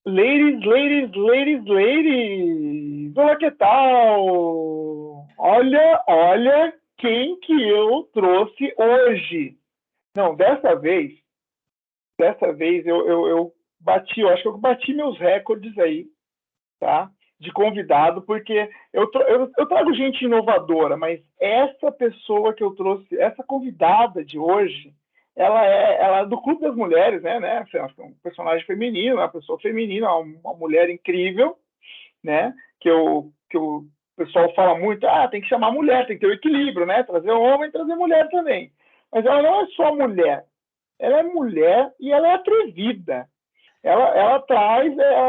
Ladies! Olá, que tal? Olha quem que eu trouxe hoje. Não, dessa vez eu bati, eu acho que eu bati meus recordes aí, tá? De convidado, porque eu trago gente inovadora, mas essa pessoa que eu trouxe, essa convidada de hoje, ela é do Clube das Mulheres, né? É um personagem feminino, uma pessoa feminina, uma mulher incrível, né? O pessoal fala muito, tem que chamar mulher, tem que ter o equilíbrio, né? Trazer homem, trazer mulher também. Mas ela não é só mulher, ela é mulher e ela é atrevida. Ela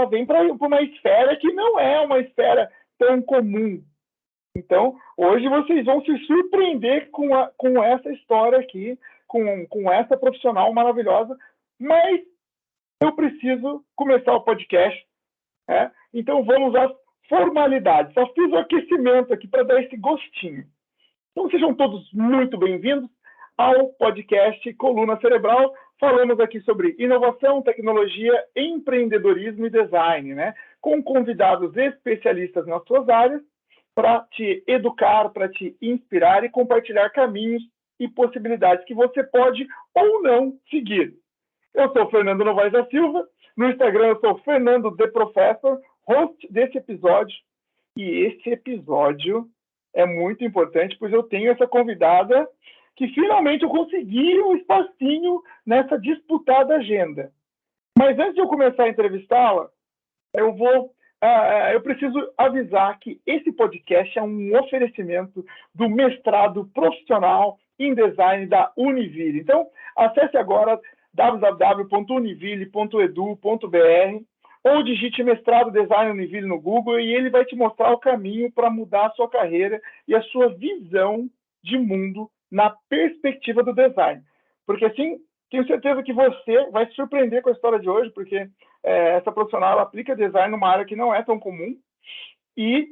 vem para uma esfera que não é uma esfera tão comum. Então, hoje vocês vão se surpreender com essa história aqui, com essa profissional maravilhosa, mas eu preciso começar o podcast, né? Então vamos às formalidades. Só fiz o aquecimento aqui para dar esse gostinho. Então sejam todos muito bem-vindos ao podcast Coluna Cerebral. Falamos aqui sobre inovação, tecnologia, empreendedorismo e design, né? Com convidados especialistas nas suas áreas para te educar, para te inspirar e compartilhar caminhos e possibilidades que você pode ou não seguir. Eu sou Fernando Novaes da Silva, no Instagram eu sou Fernando The Professor, host desse episódio, e esse episódio é muito importante, pois eu tenho essa convidada que finalmente eu consegui um espacinho nessa disputada agenda. Mas antes de eu começar a entrevistá-la, eu preciso avisar que esse podcast é um oferecimento do mestrado profissional em design da Univille. Então, acesse agora www.univille.edu.br ou digite mestrado design Univille no Google e ele vai te mostrar o caminho para mudar a sua carreira e a sua visão de mundo na perspectiva do design. Porque assim, tenho certeza que você vai se surpreender com a história de hoje, porque essa profissional aplica design numa área que não é tão comum e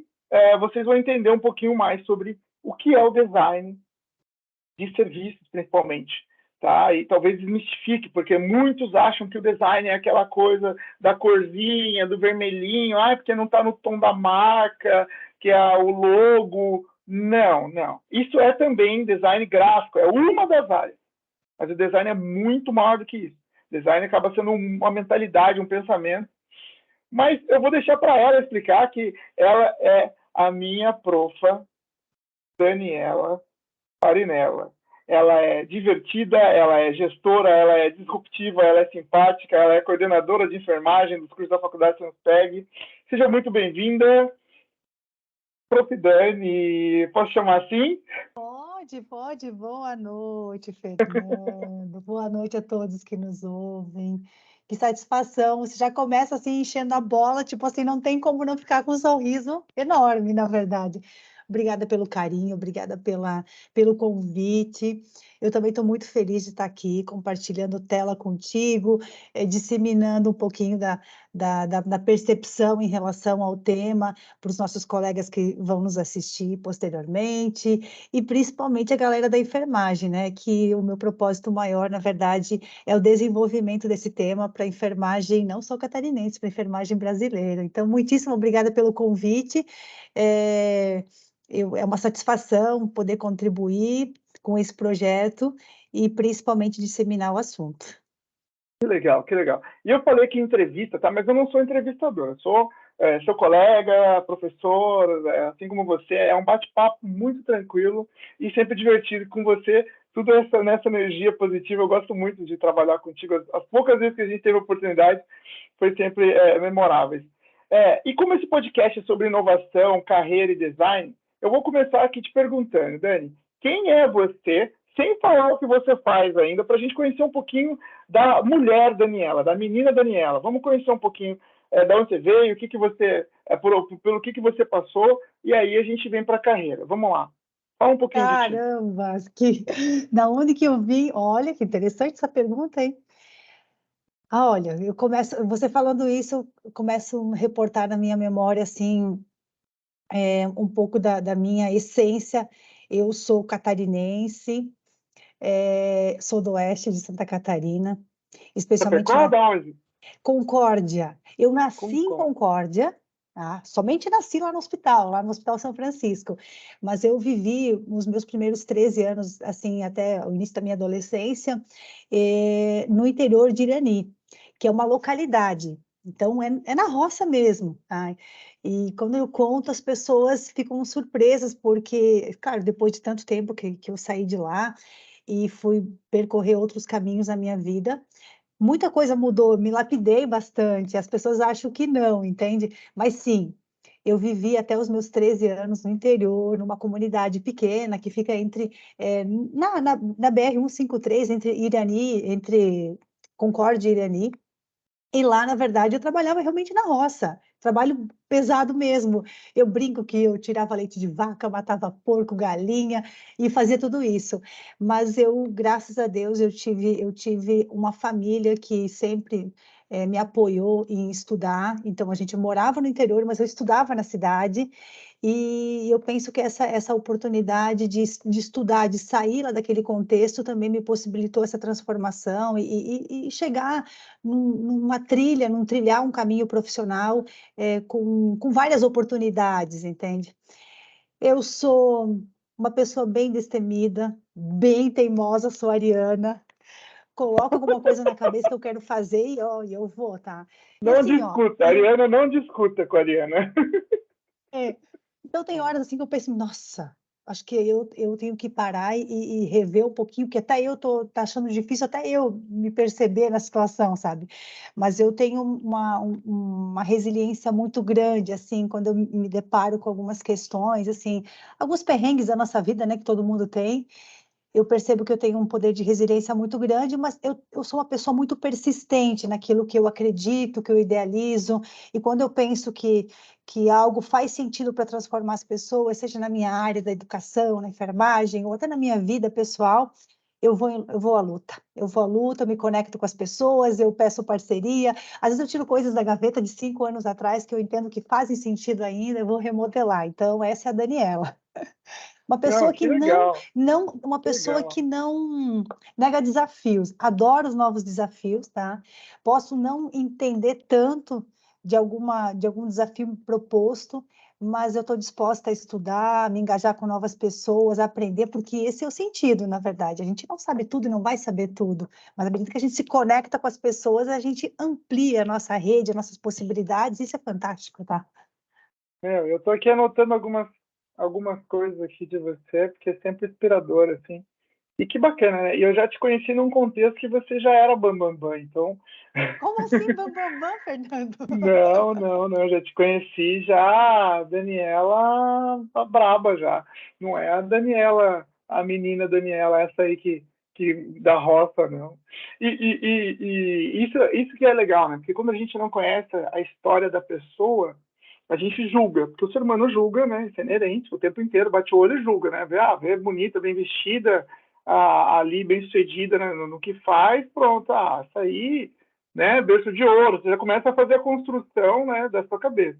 vocês vão entender um pouquinho mais sobre o que é o design de serviços, principalmente. Tá? E talvez desmistifique, porque muitos acham que o design é aquela coisa da corzinha, do vermelhinho, porque não está no tom da marca, que é o logo. Não. Isso é também design gráfico, é uma das áreas. Mas o design é muito maior do que isso. Design acaba sendo uma mentalidade, um pensamento. Mas eu vou deixar para ela explicar que ela é a minha profa, Daniela Farinella. Ela é divertida, ela é gestora, ela é disruptiva, ela é simpática, ela é coordenadora de enfermagem dos cursos da Faculdade Sanspeg. Seja muito bem-vinda, Prof. Dani. Posso chamar assim? Pode. Boa noite, Fernando. Boa noite a todos que nos ouvem. Que satisfação. Você já começa assim enchendo a bola, tipo assim, não tem como não ficar com um sorriso enorme, na verdade. Obrigada pelo carinho, obrigada pelo convite. Eu também estou muito feliz de estar aqui compartilhando tela contigo, disseminando um pouquinho da percepção em relação ao tema para os nossos colegas que vão nos assistir posteriormente, e principalmente a galera da enfermagem, né? Que o meu propósito maior, na verdade, é o desenvolvimento desse tema para a enfermagem, não só catarinense, para a enfermagem brasileira. Então, muitíssimo obrigada pelo convite. É uma satisfação poder contribuir com esse projeto e principalmente disseminar o assunto. Que legal. E eu falei que entrevista, tá? Mas eu não sou entrevistador, eu sou seu colega, professor, assim como você. É um bate-papo muito tranquilo e sempre divertido com você. Tudo nessa energia positiva. Eu gosto muito de trabalhar contigo. As poucas vezes que a gente teve oportunidade, foi sempre memoráveis. E como esse podcast é sobre inovação, carreira e design, eu vou começar aqui te perguntando, Dani, quem é você, sem falar o que você faz ainda, para a gente conhecer um pouquinho da mulher Daniela, da menina Daniela. Vamos conhecer um pouquinho da onde você veio, o que você, pelo que você passou, e aí a gente vem para a carreira. Vamos lá. Fala um pouquinho de ti. Caramba, da onde que eu vim? Olha, que interessante essa pergunta, hein? Olha, você falando isso, eu começo a reportar na minha memória, assim, um pouco da minha essência. Eu sou catarinense, sou do oeste de Santa Catarina, especialmente Chapecó, da onde? Concórdia. Eu nasci em Concordo. Concórdia, tá? Somente nasci lá no Hospital São Francisco. Mas eu vivi os meus primeiros 13 anos, assim, até o início da minha adolescência, no interior de Irani, que é uma localidade. Então, é na roça mesmo, tá? E quando eu conto, as pessoas ficam surpresas, porque, claro, depois de tanto tempo que eu saí de lá e fui percorrer outros caminhos na minha vida, muita coisa mudou, me lapidei bastante, as pessoas acham que não, entende? Mas sim, eu vivi até os meus 13 anos no interior, numa comunidade pequena que fica na BR-153, entre Concórdia e Irani, e lá, na verdade, eu trabalhava realmente na roça, trabalho pesado mesmo. Eu brinco que eu tirava leite de vaca, matava porco, galinha e fazia tudo isso. Mas eu, graças a Deus, eu tive uma família que sempre me apoiou em estudar. Então, a gente morava no interior, mas eu estudava na cidade. E eu penso que essa oportunidade de estudar, de sair lá daquele contexto, também me possibilitou essa transformação e chegar numa trilha, trilhar um caminho profissional com várias oportunidades, entende? Eu sou uma pessoa bem destemida, bem teimosa, sou ariana, coloco alguma coisa na cabeça que eu quero fazer e ó, eu vou, tá? E Não assim, ó, discuta, a Ariana não discuta com a Ariana. é, então tem horas assim que eu penso, nossa, acho que eu tenho que parar e rever um pouquinho, porque até eu tô tá achando difícil até eu me perceber na situação, sabe? Mas eu tenho uma resiliência muito grande, assim, quando eu me deparo com algumas questões, assim, alguns perrengues da nossa vida, né, que todo mundo tem, eu percebo que eu tenho um poder de resiliência muito grande, mas eu sou uma pessoa muito persistente naquilo que eu acredito, que eu idealizo, e quando eu penso que algo faz sentido para transformar as pessoas, seja na minha área da educação, na enfermagem, ou até na minha vida pessoal, eu vou à luta. Eu vou à luta, me conecto com as pessoas, eu peço parceria. Às vezes eu tiro coisas da gaveta de 5 anos atrás que eu entendo que fazem sentido ainda, eu vou remodelar. Então, essa é a Daniela. Uma Não, pessoa que que legal, uma que pessoa que legal. não nega desafios. Adoro os novos desafios, tá? Posso não entender tanto de algum desafio proposto, mas eu estou disposta a estudar, me engajar com novas pessoas, aprender, porque esse é o sentido, na verdade. A gente não sabe tudo e não vai saber tudo, mas à medida que a gente se conecta com as pessoas, a gente amplia a nossa rede, as nossas possibilidades, isso é fantástico, tá? Eu tô aqui anotando algumas coisas aqui de você, porque é sempre inspirador, assim. E que bacana, né? E eu já te conheci num contexto que você já era bambambam, bam, bam, então... Como assim, bam, bam, bam, Fernando? Não, não, não, eu já te conheci já, a Daniela a braba já. Não é a Daniela, a menina Daniela, essa aí que da roça, não. E isso que é legal, né? Porque quando a gente não conhece a história da pessoa, a gente julga, porque o ser humano julga, né? Isso é inerente, o tempo inteiro bate o olho e julga, né? Vê bonita, bem vestida, ali bem sucedida, né? No que faz, pronto, essa aí, né, berço de ouro, você já começa a fazer a construção, né, da sua cabeça.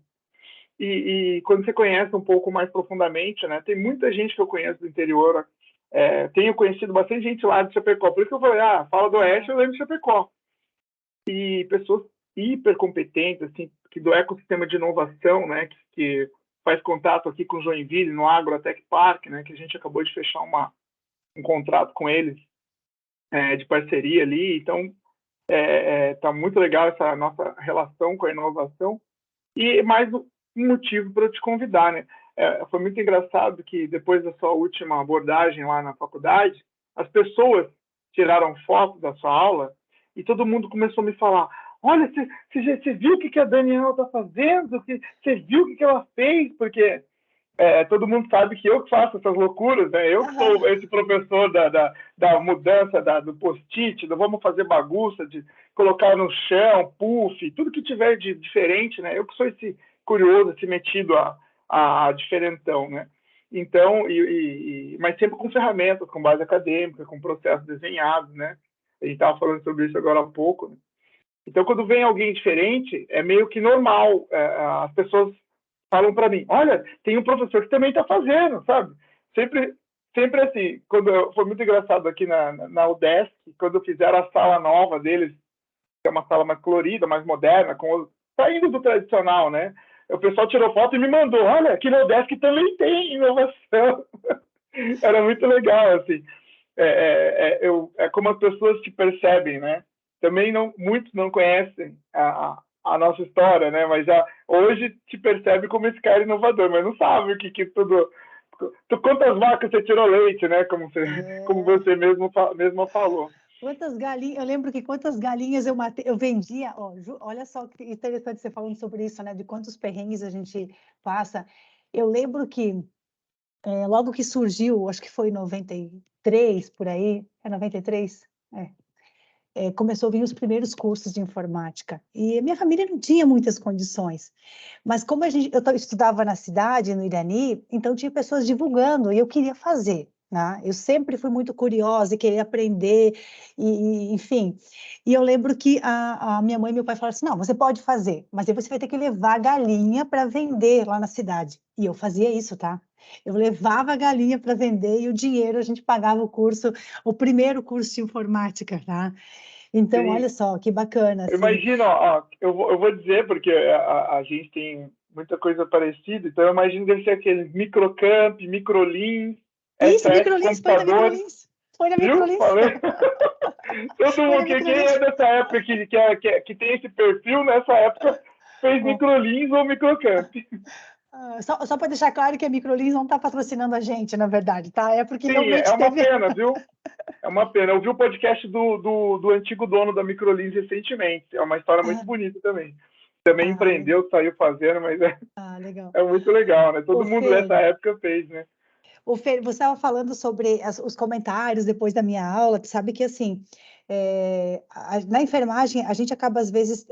E quando você conhece um pouco mais profundamente, né, tem muita gente que eu conheço do interior, tenho conhecido bastante gente lá de Chapecó, por isso que eu falei, fala do Oeste, eu lembro de Chapecó. E pessoas hiper competentes, assim, que do ecossistema de inovação, né, que faz contato aqui com Joinville, no Agrotech Park, né, que a gente acabou de fechar um contrato com eles, de parceria ali, então tá muito legal essa nossa relação com a inovação. E mais um motivo para eu te convidar, né? Foi muito engraçado que depois da sua última abordagem lá na faculdade, as pessoas tiraram foto da sua aula e todo mundo começou a me falar: olha, você viu o que a Daniela está fazendo? Você viu o que ela fez? Porque todo mundo sabe que eu que faço essas loucuras, né? Eu que Aham. sou esse professor da mudança, do post-it, do vamos fazer bagunça, de colocar no chão, puff, tudo que tiver de diferente, né? Eu que sou esse curioso, esse metido a diferentão, né? Então, mas sempre com ferramentas, com base acadêmica, com processos desenhados, né? A gente estava falando sobre isso agora há pouco, né? Então, quando vem alguém diferente, é meio que normal. As pessoas falam para mim: olha, tem um professor que também está fazendo, sabe? Sempre, sempre assim. Foi muito engraçado aqui na UDESC, quando fizeram a sala nova deles, é uma sala mais colorida, mais moderna, saindo do tradicional, né? O pessoal tirou foto e me mandou, olha, aqui no Udesc também tem inovação. Era muito legal, assim. É como as pessoas te percebem, né? Também muitos não conhecem a nossa história, né? Mas já hoje te percebe como esse cara inovador, mas não sabe o que tudo... Quantas vacas você tirou leite, né? Como você mesmo falou. Quantas galinhas, eu lembro que quantas galinhas eu matei, eu vendia, ó, olha só que interessante você falando sobre isso, né, de quantos perrengues a gente passa. Eu lembro que logo que surgiu, acho que foi em 93, por aí, é 93? Começou a vir os primeiros cursos de informática, e a minha família não tinha muitas condições, mas como eu estudava na cidade, no Irani, então tinha pessoas divulgando, e eu queria fazer, né? Eu sempre fui muito curiosa e queria aprender, enfim. E eu lembro que a minha mãe e meu pai falaram assim, não, você pode fazer, mas aí você vai ter que levar a galinha para vender lá na cidade. E eu fazia isso, tá? Eu levava a galinha para vender e o dinheiro a gente pagava o curso, o primeiro curso de informática, tá? Então, Sim. olha só, que bacana, assim. Imagina, ó, eu vou dizer, porque a gente tem muita coisa parecida, então eu imagino que deve ser aqueles microcamp, microlins, Isso, SS Microlins, foi na computadores, Microlins. Foi na viu? Microlins. Falei. Todo Foi na mundo, quem Microlins. é dessa época que tem esse perfil, nessa época, fez Oh. microlins ou microcamp. Só para deixar claro que a Microlins não está patrocinando a gente, na verdade, tá? É porque Sim, realmente é uma teve... pena, viu? É uma pena. Eu vi o podcast do antigo dono da Microlins recentemente. É uma história muito bonita também. Também empreendeu, saiu fazendo, mas legal. é muito legal, né? Todo mundo Fê, dessa época fez, né? Fê, você estava falando sobre os comentários depois da minha aula, tu sabe que, assim, na enfermagem, a gente acaba, às vezes,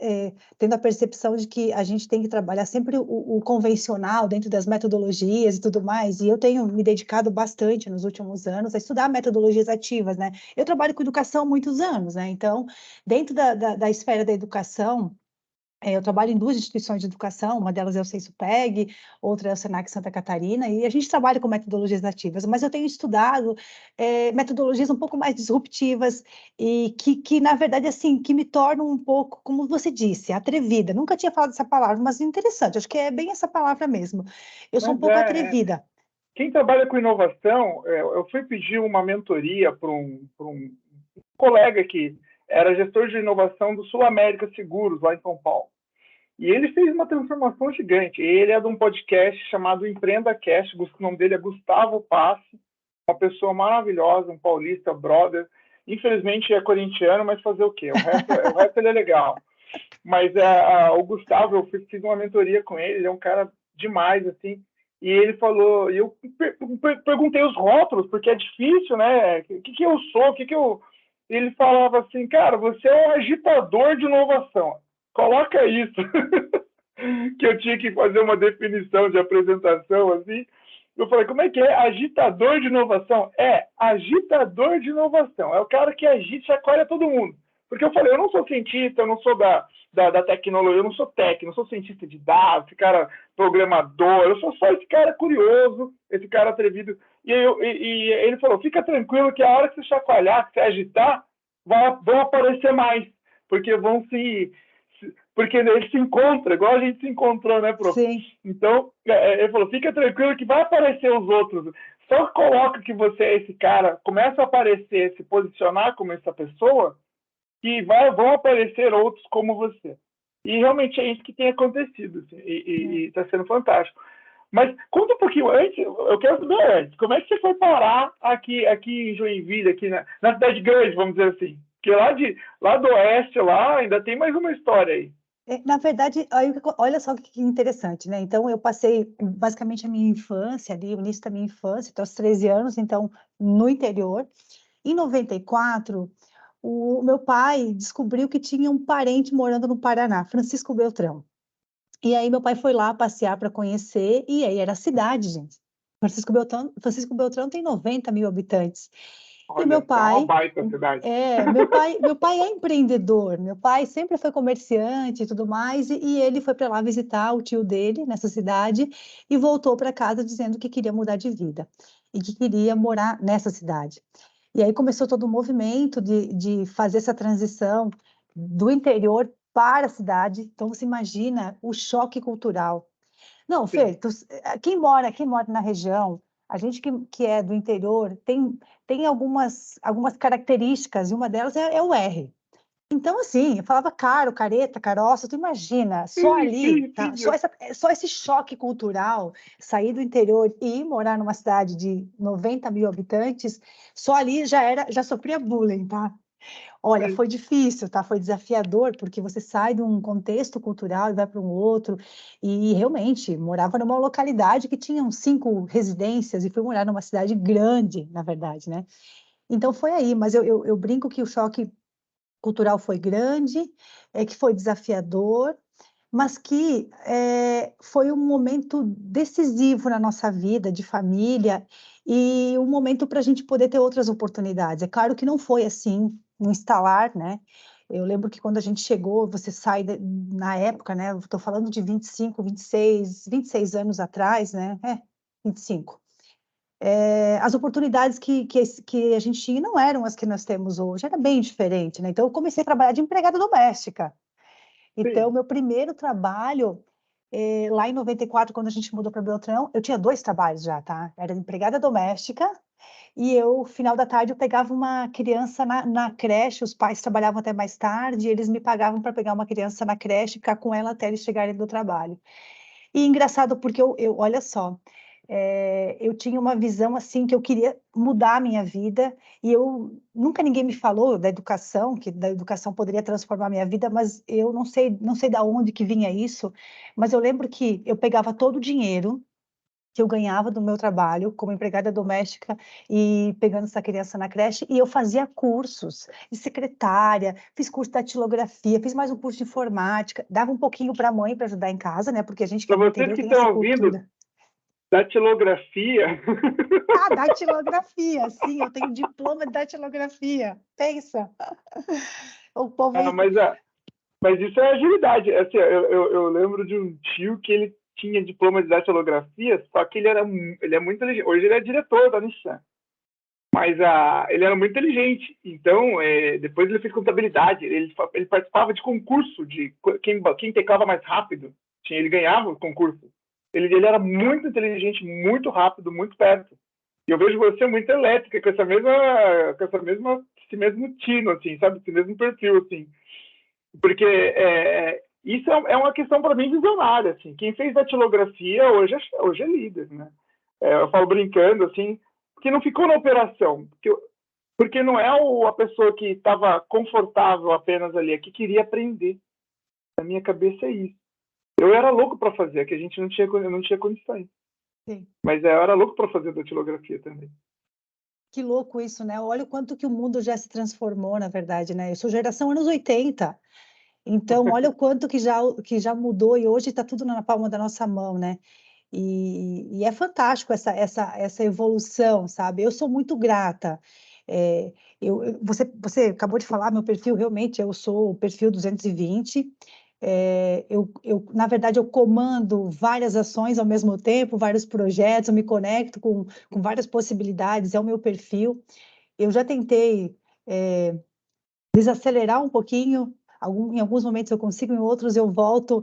tendo a percepção de que a gente tem que trabalhar sempre o convencional dentro das metodologias e tudo mais, e eu tenho me dedicado bastante nos últimos anos a estudar metodologias ativas, né? Eu trabalho com educação há muitos anos, né? Então, dentro da esfera da educação, eu trabalho em duas instituições de educação, uma delas é o Censo-PEG, outra é o Senac Santa Catarina, e a gente trabalha com metodologias ativas, mas eu tenho estudado metodologias um pouco mais disruptivas e que, na verdade, assim, que me tornam um pouco, como você disse, atrevida. Nunca tinha falado essa palavra, mas interessante, acho que é bem essa palavra mesmo. Eu sou um Mas pouco atrevida. quem trabalha com inovação, eu fui pedir uma mentoria para um colega que era gestor de inovação do Sul América Seguros, lá em São Paulo. E ele fez uma transformação gigante. Ele é de um podcast chamado Empreenda Cast, o nome dele é Gustavo Passi, uma pessoa maravilhosa, um paulista, brother. Infelizmente é corintiano, mas fazer o quê? O resto ele é legal. Mas o Gustavo, eu fiz uma mentoria com ele, ele é um cara demais, assim. E ele falou, e eu perguntei os rótulos, porque é difícil, né? O que eu sou? O que eu... Ele falava assim, cara, você é um agitador de inovação. Coloca isso. Que eu tinha que fazer uma definição de apresentação, assim. Eu falei, como é que é? Agitador de inovação? Agitador de inovação. É o cara que agita e chacoalha todo mundo. Porque eu falei, eu não sou cientista, eu não sou da tecnologia, eu não sou técnico, não sou cientista de dados, esse cara programador, eu sou só esse cara curioso, esse cara atrevido. E ele falou, fica tranquilo que a hora que você chacoalhar, que você agitar, vão aparecer mais, porque porque ele se encontra, igual a gente se encontrou, né, prof? Sim. Então, ele falou, fica tranquilo que vai aparecer os outros. Só coloca que você é esse cara, começa a aparecer, se posicionar como essa pessoa, que vão aparecer outros como você. E realmente é isso que tem acontecido, assim, e está sendo fantástico. Mas conta um pouquinho antes, eu quero saber antes, como é que você foi parar aqui em Joinville, aqui na cidade grande, vamos dizer assim? Porque lá do oeste, lá, ainda tem mais uma história aí. Na verdade, olha só que interessante, né? Então, eu passei basicamente a minha infância ali, o início da minha infância, até os 13 anos, então, no interior. Em 94, o meu pai descobriu que tinha um parente morando no Paraná, Francisco Beltrão. E aí meu pai foi lá passear para conhecer, e aí era a cidade, gente. Francisco Beltrão tem 90 mil habitantes. E meu Olha, é uma pai, baita cidade. meu pai é empreendedor, meu pai sempre foi comerciante e tudo mais, e ele foi para lá visitar o tio dele nessa cidade e voltou para casa dizendo que queria mudar de vida e que queria morar nessa cidade. E aí começou todo o movimento de fazer essa transição do interior para a cidade. Então, você imagina o choque cultural. Não, Sim. Fê, quem mora na região, a gente que é do interior, tem algumas características, e uma delas é o R. Então, assim, eu falava caro, careta, caroça, tu imagina, só Sim, ali, sim, tá? sim. Só esse choque cultural, sair do interior e ir morar numa cidade de 90 mil habitantes, só ali já sofria bullying, tá? Olha, Sim. foi difícil, tá? Foi desafiador, porque você sai de um contexto cultural e vai para um outro, e realmente morava numa localidade que tinha uns 5 residências, e fui morar numa cidade grande, na verdade, né? Então foi aí, mas eu brinco que o choque cultural foi grande, que foi desafiador, mas que foi um momento decisivo na nossa vida de família e um momento para a gente poder ter outras oportunidades. É claro que não foi assim, no instalar, né? Eu lembro que quando a gente chegou, você sai na época, né? Estou falando de 25, 26 anos atrás, né? 25. As oportunidades que a gente tinha não eram as que nós temos hoje, era bem diferente, né? Então, eu comecei a trabalhar de empregada doméstica. Então, Sim. meu primeiro trabalho, lá em 94, quando a gente mudou para Beltrão, eu tinha 2 trabalhos já, tá? Era empregada doméstica e eu, final da tarde, eu pegava uma criança na creche, os pais trabalhavam até mais tarde, e eles me pagavam para pegar uma criança na creche e ficar com ela até eles chegarem do trabalho. E engraçado porque olha só, eu tinha uma visão assim que eu queria mudar a minha vida e eu nunca ninguém me falou da educação, que da educação poderia transformar a minha vida, mas eu não sei da onde que vinha isso, mas eu lembro que eu pegava todo o dinheiro que eu ganhava do meu trabalho como empregada doméstica e pegando essa criança na creche, e eu fazia cursos de secretária, fiz curso de datilografia, fiz mais um curso de informática, dava um pouquinho para a mãe para ajudar em casa, né? Porque a gente que é Para do vocês interior que tem essa estão ouvindo, cultura. datilografia. Ah, datilografia, sim, eu tenho diploma de datilografia. Pensa. O povo Ah, aí. mas isso é agilidade. Assim, eu lembro de um tio que ele tinha diploma de datilografia, só que ele é muito inteligente. Hoje ele é diretor da Nissan. Mas ele era muito inteligente. Então, depois ele fez contabilidade. Ele participava de concurso de quem teclava mais rápido. Ele ganhava o concurso. Ele era muito inteligente, muito rápido, muito perto. E eu vejo você muito elétrica, esse mesmo tino, assim, sabe? Esse mesmo perfil, assim. Porque isso é uma questão, para mim, visionária, assim. Quem fez datilografia hoje é líder, né? Eu falo brincando, assim, porque não ficou na operação. Porque não é a pessoa que estava confortável apenas ali, é que queria aprender. Na minha cabeça é isso. Eu era louco para fazer, que eu não tinha condições. Sim. Mas eu era louco para fazer datilografia também. Que louco isso, né? Olha o quanto que o mundo já se transformou, na verdade, né? Eu sou geração anos 80. Então, olha o quanto que já mudou e hoje está tudo na palma da nossa mão, né? E é fantástico essa evolução, sabe? Eu sou muito grata. É, você acabou de falar, meu perfil realmente, eu sou o perfil 220. Na verdade, eu comando várias ações ao mesmo tempo, vários projetos, eu me conecto com várias possibilidades, é o meu perfil. Eu já tentei desacelerar um pouquinho, em alguns momentos eu consigo, em outros eu volto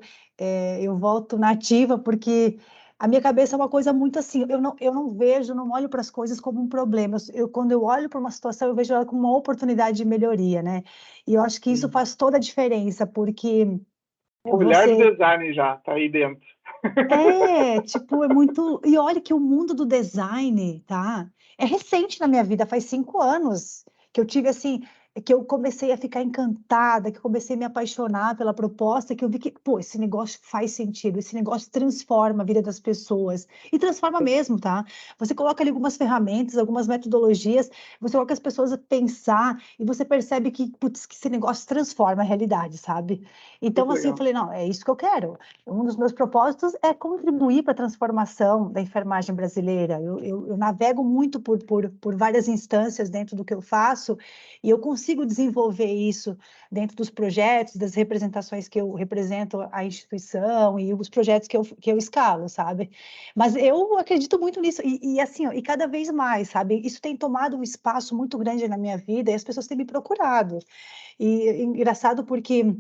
na ativa, porque a minha cabeça é uma coisa muito assim, eu não vejo, não olho para as coisas como um problema, quando eu olho para uma situação, eu vejo ela como uma oportunidade de melhoria, né? E eu acho que isso Uhum. faz toda a diferença, porque O olhar do você design já tá aí dentro. tipo, é muito. E olha que o mundo do design, tá? É recente na minha vida, faz 5 anos que eu tive assim, que eu comecei a ficar encantada, que eu comecei a me apaixonar pela proposta, que eu vi que, pô, esse negócio faz sentido, esse negócio transforma a vida das pessoas. E transforma mesmo, tá? Você coloca ali algumas ferramentas, algumas metodologias, você coloca as pessoas a pensar e você percebe que, putz, que esse negócio transforma a realidade, sabe? Então, Muito assim, eu legal. falei, não, é isso que eu quero. Um dos meus propósitos é contribuir para a transformação da enfermagem brasileira. Eu navego muito por várias instâncias dentro do que eu faço e consigo desenvolver isso dentro dos projetos, das representações que eu represento a instituição e os projetos que eu escalo, sabe? Mas eu acredito muito nisso, e assim, ó, e cada vez mais, sabe? Isso tem tomado um espaço muito grande na minha vida e as pessoas têm me procurado. E engraçado porque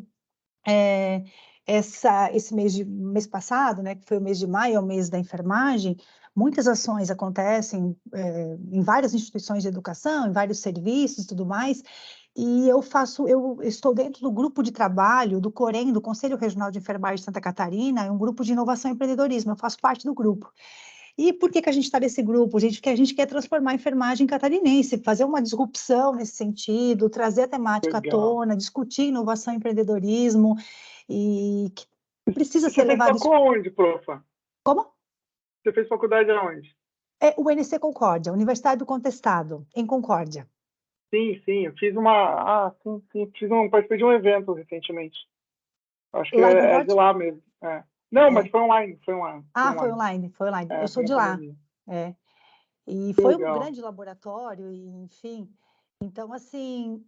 é, esse mês passado, né, que foi o mês de maio, é o mês da enfermagem, muitas ações acontecem em várias instituições de educação, em vários serviços e tudo mais, e eu estou dentro do grupo de trabalho do COREN, do Conselho Regional de Enfermagem de Santa Catarina, é um grupo de inovação e empreendedorismo, eu faço parte do grupo. E por que que a gente está nesse grupo, gente? Porque a gente quer transformar a enfermagem catarinense, fazer uma disrupção nesse sentido, trazer a temática à Legal. tona, discutir inovação e empreendedorismo, e que precisa E ser você fez levado isso. facul aonde, profa? Como? Você fez faculdade aonde? É o NC Concórdia, Universidade do Contestado, em Concórdia. Sim, sim, eu fiz uma. Ah, sim, sim. Participei de um evento recentemente. Acho que Lá em é de Concórdia? lá mesmo. É. Não, mas É. foi online, foi online, foi Ah, foi online. online, foi online. Eu É, sou foi na de lá. pandemia. É. E Que foi um legal. grande laboratório, e, enfim. Então, assim,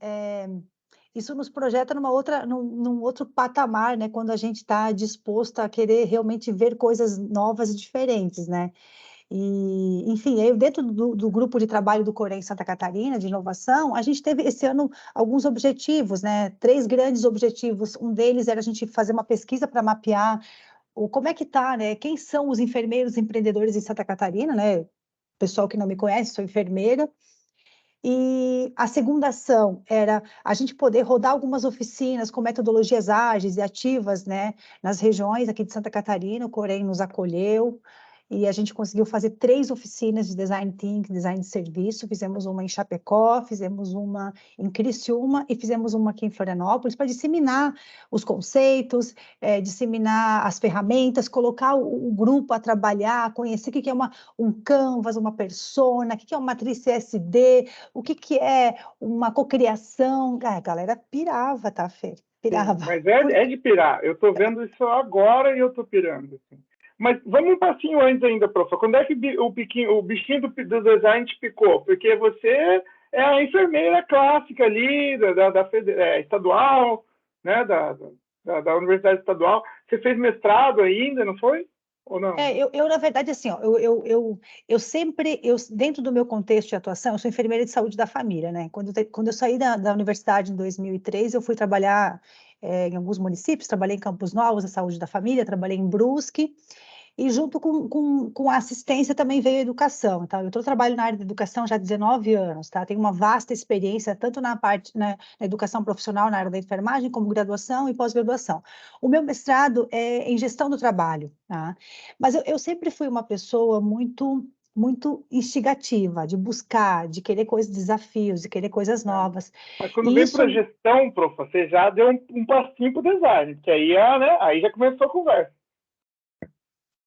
isso nos projeta num outro patamar, né? Quando a gente está disposto a querer realmente ver coisas novas e diferentes, né? E, enfim, eu dentro do grupo de trabalho do Corém Santa Catarina, de inovação, a gente teve esse ano alguns objetivos, né? 3 grandes objetivos. Um deles era a gente fazer uma pesquisa para mapear como é que tá, né? Quem são os enfermeiros empreendedores em Santa Catarina, né? Pessoal que não me conhece, sou enfermeira. E a segunda ação era a gente poder rodar algumas oficinas com metodologias ágeis e ativas, né, nas regiões aqui de Santa Catarina. O Corém nos acolheu e a gente conseguiu fazer 3 oficinas de design thinking, design de serviço. Fizemos uma em Chapecó, fizemos uma em Criciúma e fizemos uma aqui em Florianópolis para disseminar os conceitos, disseminar as ferramentas, colocar o grupo a trabalhar, conhecer o que é um Canvas, uma persona, o que é uma matriz CSD, o que que é uma cocriação. A galera pirava, tá, Fê? Sim, Pirava. mas é de pirar. Eu tô vendo isso agora e eu tô pirando. Assim. Mas vamos um passinho antes ainda, prof. Quando é que o bichinho do design te picou? Porque você é a enfermeira clássica ali, estadual, né? Da Universidade Estadual. Você fez mestrado ainda, não foi? Ou não? Na verdade, assim, ó, eu sempre, dentro do meu contexto de atuação, eu sou enfermeira de saúde da família, né? Quando eu saí da universidade em 2003, eu fui trabalhar em alguns municípios, trabalhei em Campos Novos, a saúde da família, trabalhei em Brusque, e junto com a assistência também veio a educação, tá? Eu trabalho na área de educação já há 19 anos, tá? Tenho uma vasta experiência, tanto na parte, né, na educação profissional, na área da enfermagem, como graduação e pós-graduação. O meu mestrado é em gestão do trabalho, tá? Mas eu sempre fui uma pessoa muito instigativa, de buscar, de querer coisas, desafios, de querer coisas É. novas. Mas quando E vem para isso gestão, prof, você já deu um passinho pro design, que aí, né, aí já começou a conversa.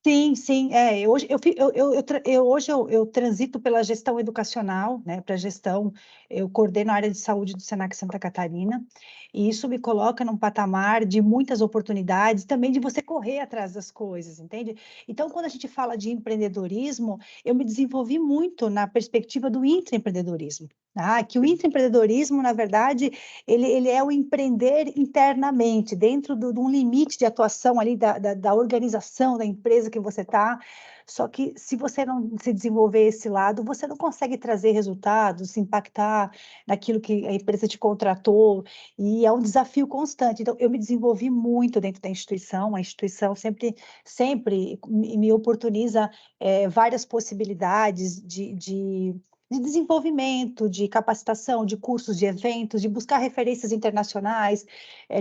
sim, sim, hoje eu transito pela gestão educacional, né, para gestão, eu coordeno a área de saúde do Senac Santa Catarina, e isso me coloca num patamar de muitas oportunidades, também de você correr atrás das coisas, entende? Então, quando a gente fala de empreendedorismo, eu me desenvolvi muito na perspectiva do intraempreendedorismo, tá? Que o Sim. intraempreendedorismo, na verdade, ele é o empreender internamente, dentro de um limite de atuação ali da organização da empresa que você está. Só que se você não se desenvolver esse lado, você não consegue trazer resultados, se impactar naquilo que a empresa te contratou, e é um desafio constante. Então, eu me desenvolvi muito dentro da instituição, a instituição sempre me oportuniza várias possibilidades de desenvolvimento, de capacitação, de cursos, de eventos, de buscar referências internacionais.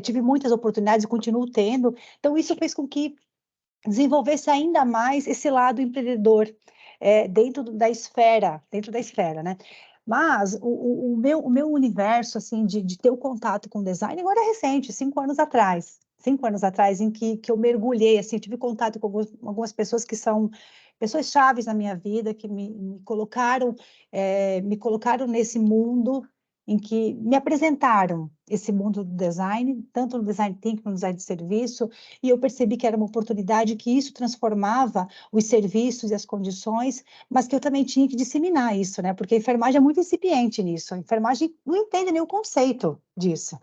Tive muitas oportunidades e continuo tendo. Então, isso fez com que desenvolvesse ainda mais esse lado empreendedor dentro da esfera, né? Mas o meu universo, assim, de ter o contato com design, agora é recente, 5 anos atrás. 5 anos atrás, em que eu mergulhei, assim, eu tive contato com algumas pessoas que são pessoas chaves na minha vida, que me colocaram nesse mundo, em que me apresentaram esse mundo do design, tanto no design thinking, no design de serviço, e eu percebi que era uma oportunidade, que isso transformava os serviços e as condições, mas que eu também tinha que disseminar isso, né? Porque a enfermagem é muito incipiente nisso, a enfermagem não entende nem o conceito disso.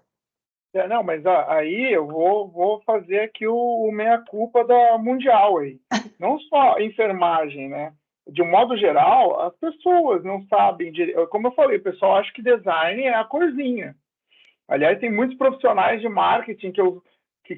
Não, mas aí eu vou fazer aqui o meia-culpa da mundial aí. Não só a enfermagem, né? De um modo geral, as pessoas não sabem, como eu falei, o pessoal acha que design é a corzinha. Aliás, tem muitos profissionais de marketing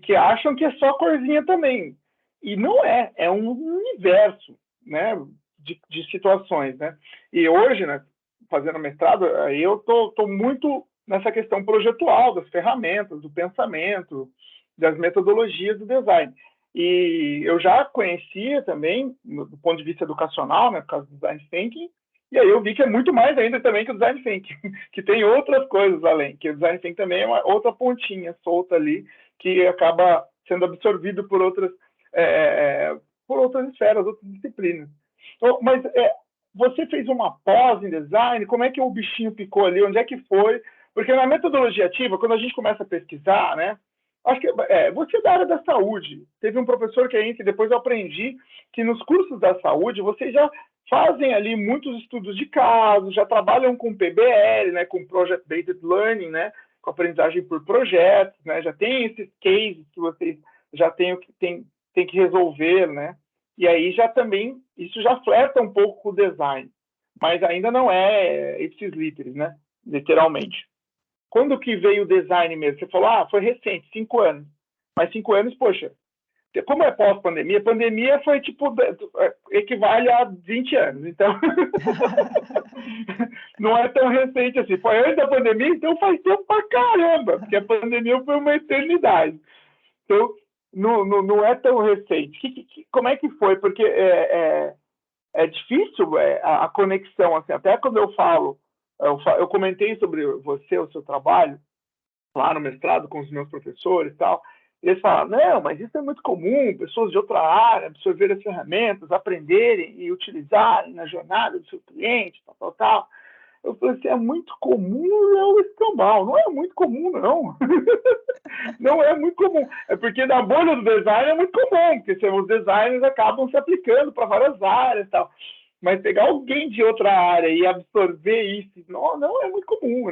que acham que é só a corzinha também. E não é um universo, né, de situações, né? E hoje, né, fazendo mestrado, aí eu tô muito nessa questão projetual das ferramentas, do pensamento, das metodologias do design. E eu já conhecia também, do ponto de vista educacional, né, por causa do design thinking, e aí eu vi que é muito mais ainda também que o design thinking, que tem outras coisas além, que o design thinking também é uma outra pontinha solta ali, que acaba sendo absorvido por outras esferas, outras disciplinas. Então, mas você fez uma pós em design, como é que o bichinho picou ali, onde é que foi? Porque na metodologia ativa, quando a gente começa a pesquisar, né, acho que você é da área da saúde. Teve um professor que aí, que depois eu aprendi que nos cursos da saúde, vocês já fazem ali muitos estudos de caso, já trabalham com PBL, né, com Project Based Learning, né, com aprendizagem por projetos, né, já tem esses cases que vocês já tem que resolver, né, e aí já também, isso já flerta um pouco com o design, mas ainda não é esses líderes, né, literalmente. Quando que veio o design mesmo? Você falou, foi recente, 5 anos. Mas 5 anos, poxa, como é pós-pandemia, pandemia foi tipo, equivale a 20 anos, então não é tão recente assim. Foi antes da pandemia, então faz tempo pra caramba, porque a pandemia foi uma eternidade. Então, não é tão recente. Como é que foi? Porque é difícil a conexão, assim, até quando eu comentei sobre você, o seu trabalho, lá no mestrado com os meus professores e tal, eles falaram, não, mas isso é muito comum, pessoas de outra área absorverem as ferramentas, aprenderem e utilizarem na jornada do seu cliente, tal. Eu falei assim, é muito comum não escambau, não é muito comum, não. Não é muito comum. É porque na bolha do design é muito comum, porque os designers acabam se aplicando para várias áreas e tal. Mas pegar alguém de outra área e absorver isso, não é muito comum.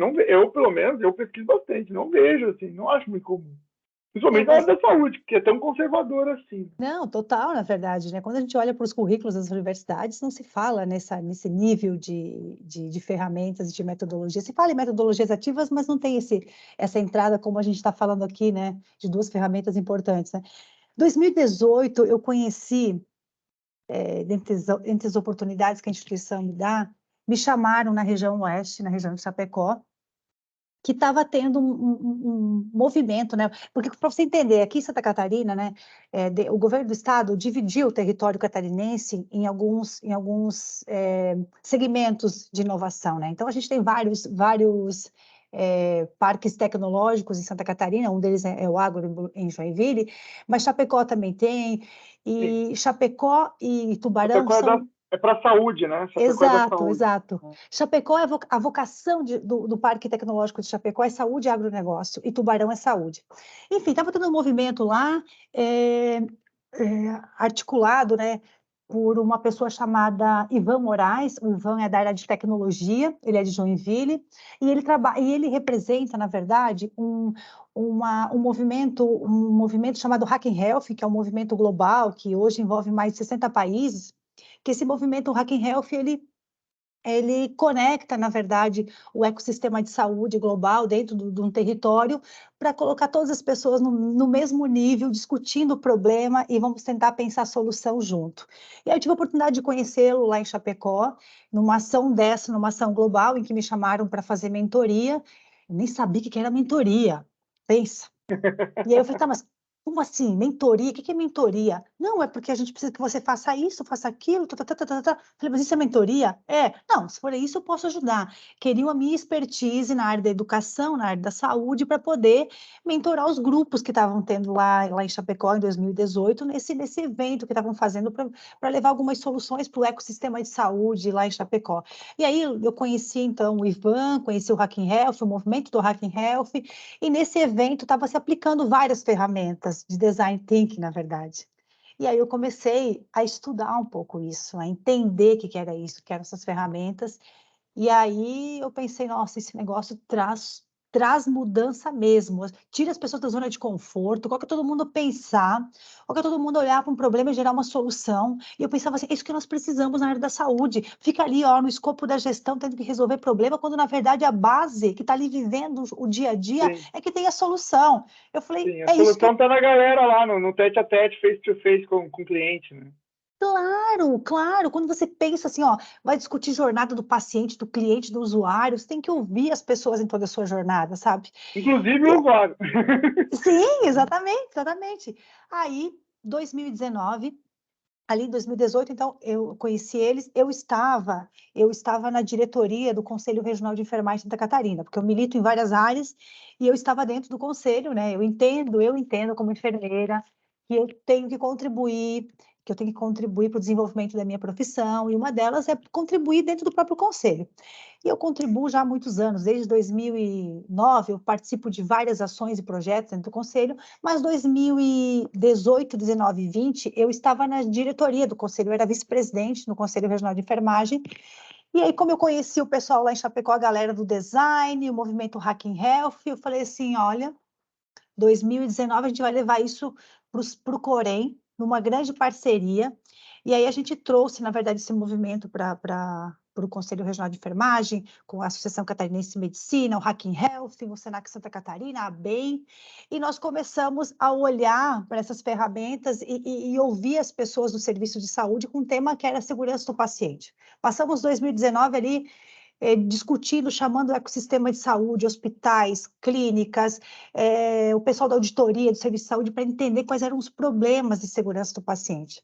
Pelo menos, eu pesquiso bastante, não vejo, assim, não acho muito comum. Principalmente na área da saúde, que é tão conservadora assim. Não, total, na verdade, né? Quando a gente olha para os currículos das universidades, não se fala nesse nível de ferramentas e de metodologia. Se fala em metodologias ativas, mas não tem essa entrada, como a gente está falando aqui, né? De duas ferramentas importantes, né? 2018, eu conheci, dentre as oportunidades que a instituição me dá, me chamaram na região oeste, na região de Chapecó, que estava tendo um movimento, né? Porque, para você entender, aqui em Santa Catarina, né, o governo do estado dividiu o território catarinense em alguns segmentos de inovação, né? Então, a gente tem vários parques tecnológicos em Santa Catarina, um deles é o Agro em Joinville, mas Chapecó também tem, e Sim. Chapecó e Tubarão Chapecó são... é para a saúde, né? Chapecó é da Exato, saúde. exato. Chapecó é a vocação do Parque Tecnológico de Chapecó é saúde e agronegócio, e Tubarão é saúde. Enfim, estava tendo um movimento lá, articulado, né, por uma pessoa chamada Ivan Moraes. O Ivan é da área de tecnologia, ele é de Joinville, e ele representa, na verdade, um movimento chamado Hacking Health, que é um movimento global, que hoje envolve mais de 60 países, que esse movimento Hacking Health, ele conecta, na verdade, o ecossistema de saúde global dentro de um território para colocar todas as pessoas no mesmo nível, discutindo o problema, e vamos tentar pensar a solução junto. E aí eu tive a oportunidade de conhecê-lo lá em Chapecó, numa ação global, em que me chamaram para fazer mentoria. Eu nem sabia o que era mentoria, pensa. E aí eu falei, tá, mas Como assim? Mentoria? O que que é mentoria? Não, é porque a gente precisa que você faça isso, faça aquilo, tá, tá, tá, tá, tá, tá. Falei, mas isso é mentoria? É. Não, se for isso, eu posso ajudar. Queriam a minha expertise na área da educação, na área da saúde, para poder mentorar os grupos que estavam tendo lá em Chapecó, em 2018, nesse evento que estavam fazendo para levar algumas soluções para o ecossistema de saúde lá em Chapecó. E aí eu conheci, então, o Ivan, conheci o Hacking Health, o movimento do Hacking Health, e nesse evento estava se aplicando várias ferramentas de design thinking, na verdade. E aí eu comecei a estudar um pouco isso, a entender o que era isso, que eram essas ferramentas, e aí eu pensei, nossa, esse negócio traz mudança mesmo, tira as pessoas da zona de conforto, coloca todo mundo pensar, coloca todo mundo olhar para um problema e gerar uma solução. E eu pensava assim, é isso que nós precisamos na área da saúde. Fica ali, ó, no escopo da gestão, tendo que resolver problema, quando na verdade a base que está ali vivendo o dia a dia Sim, é que tem a solução. Eu falei, sim. A é isso que solução eu. está na galera lá, no tete a tete, face to face com o cliente, né? Claro, claro. Quando você pensa assim, ó, vai discutir jornada do paciente, do cliente, do usuário, você tem que ouvir as pessoas em toda a sua jornada, sabe? Inclusive E, o usuário. sim, exatamente, exatamente. Aí, 2019, ali em 2018, então, eu conheci eles, eu estava na diretoria do Conselho Regional de Enfermagem de Santa Catarina, porque eu milito em várias áreas e eu estava dentro do conselho, né? Eu entendo como enfermeira que eu tenho que contribuir para o desenvolvimento da minha profissão, e uma delas é contribuir dentro do próprio conselho. E eu contribuo já há muitos anos, desde 2009, eu participo de várias ações e projetos dentro do conselho, mas 2018, 19 e 20, eu estava na diretoria do conselho, eu era vice-presidente no Conselho Regional de Enfermagem, e aí, como eu conheci o pessoal lá em Chapecó, a galera do design, o movimento Hacking Health, eu falei assim, olha, 2019 a gente vai levar isso para o Corém, numa grande parceria, e aí a gente trouxe, na verdade, esse movimento para o Conselho Regional de Enfermagem, com a Associação Catarinense de Medicina, o Hacking Health, o Senac Santa Catarina, a BEM, e nós começamos a olhar para essas ferramentas e ouvir as pessoas do serviço de saúde com um tema que era a segurança do paciente. Passamos 2019 ali discutindo, chamando o ecossistema de saúde, hospitais, clínicas, o pessoal da auditoria do serviço de saúde para entender quais eram os problemas de segurança do paciente.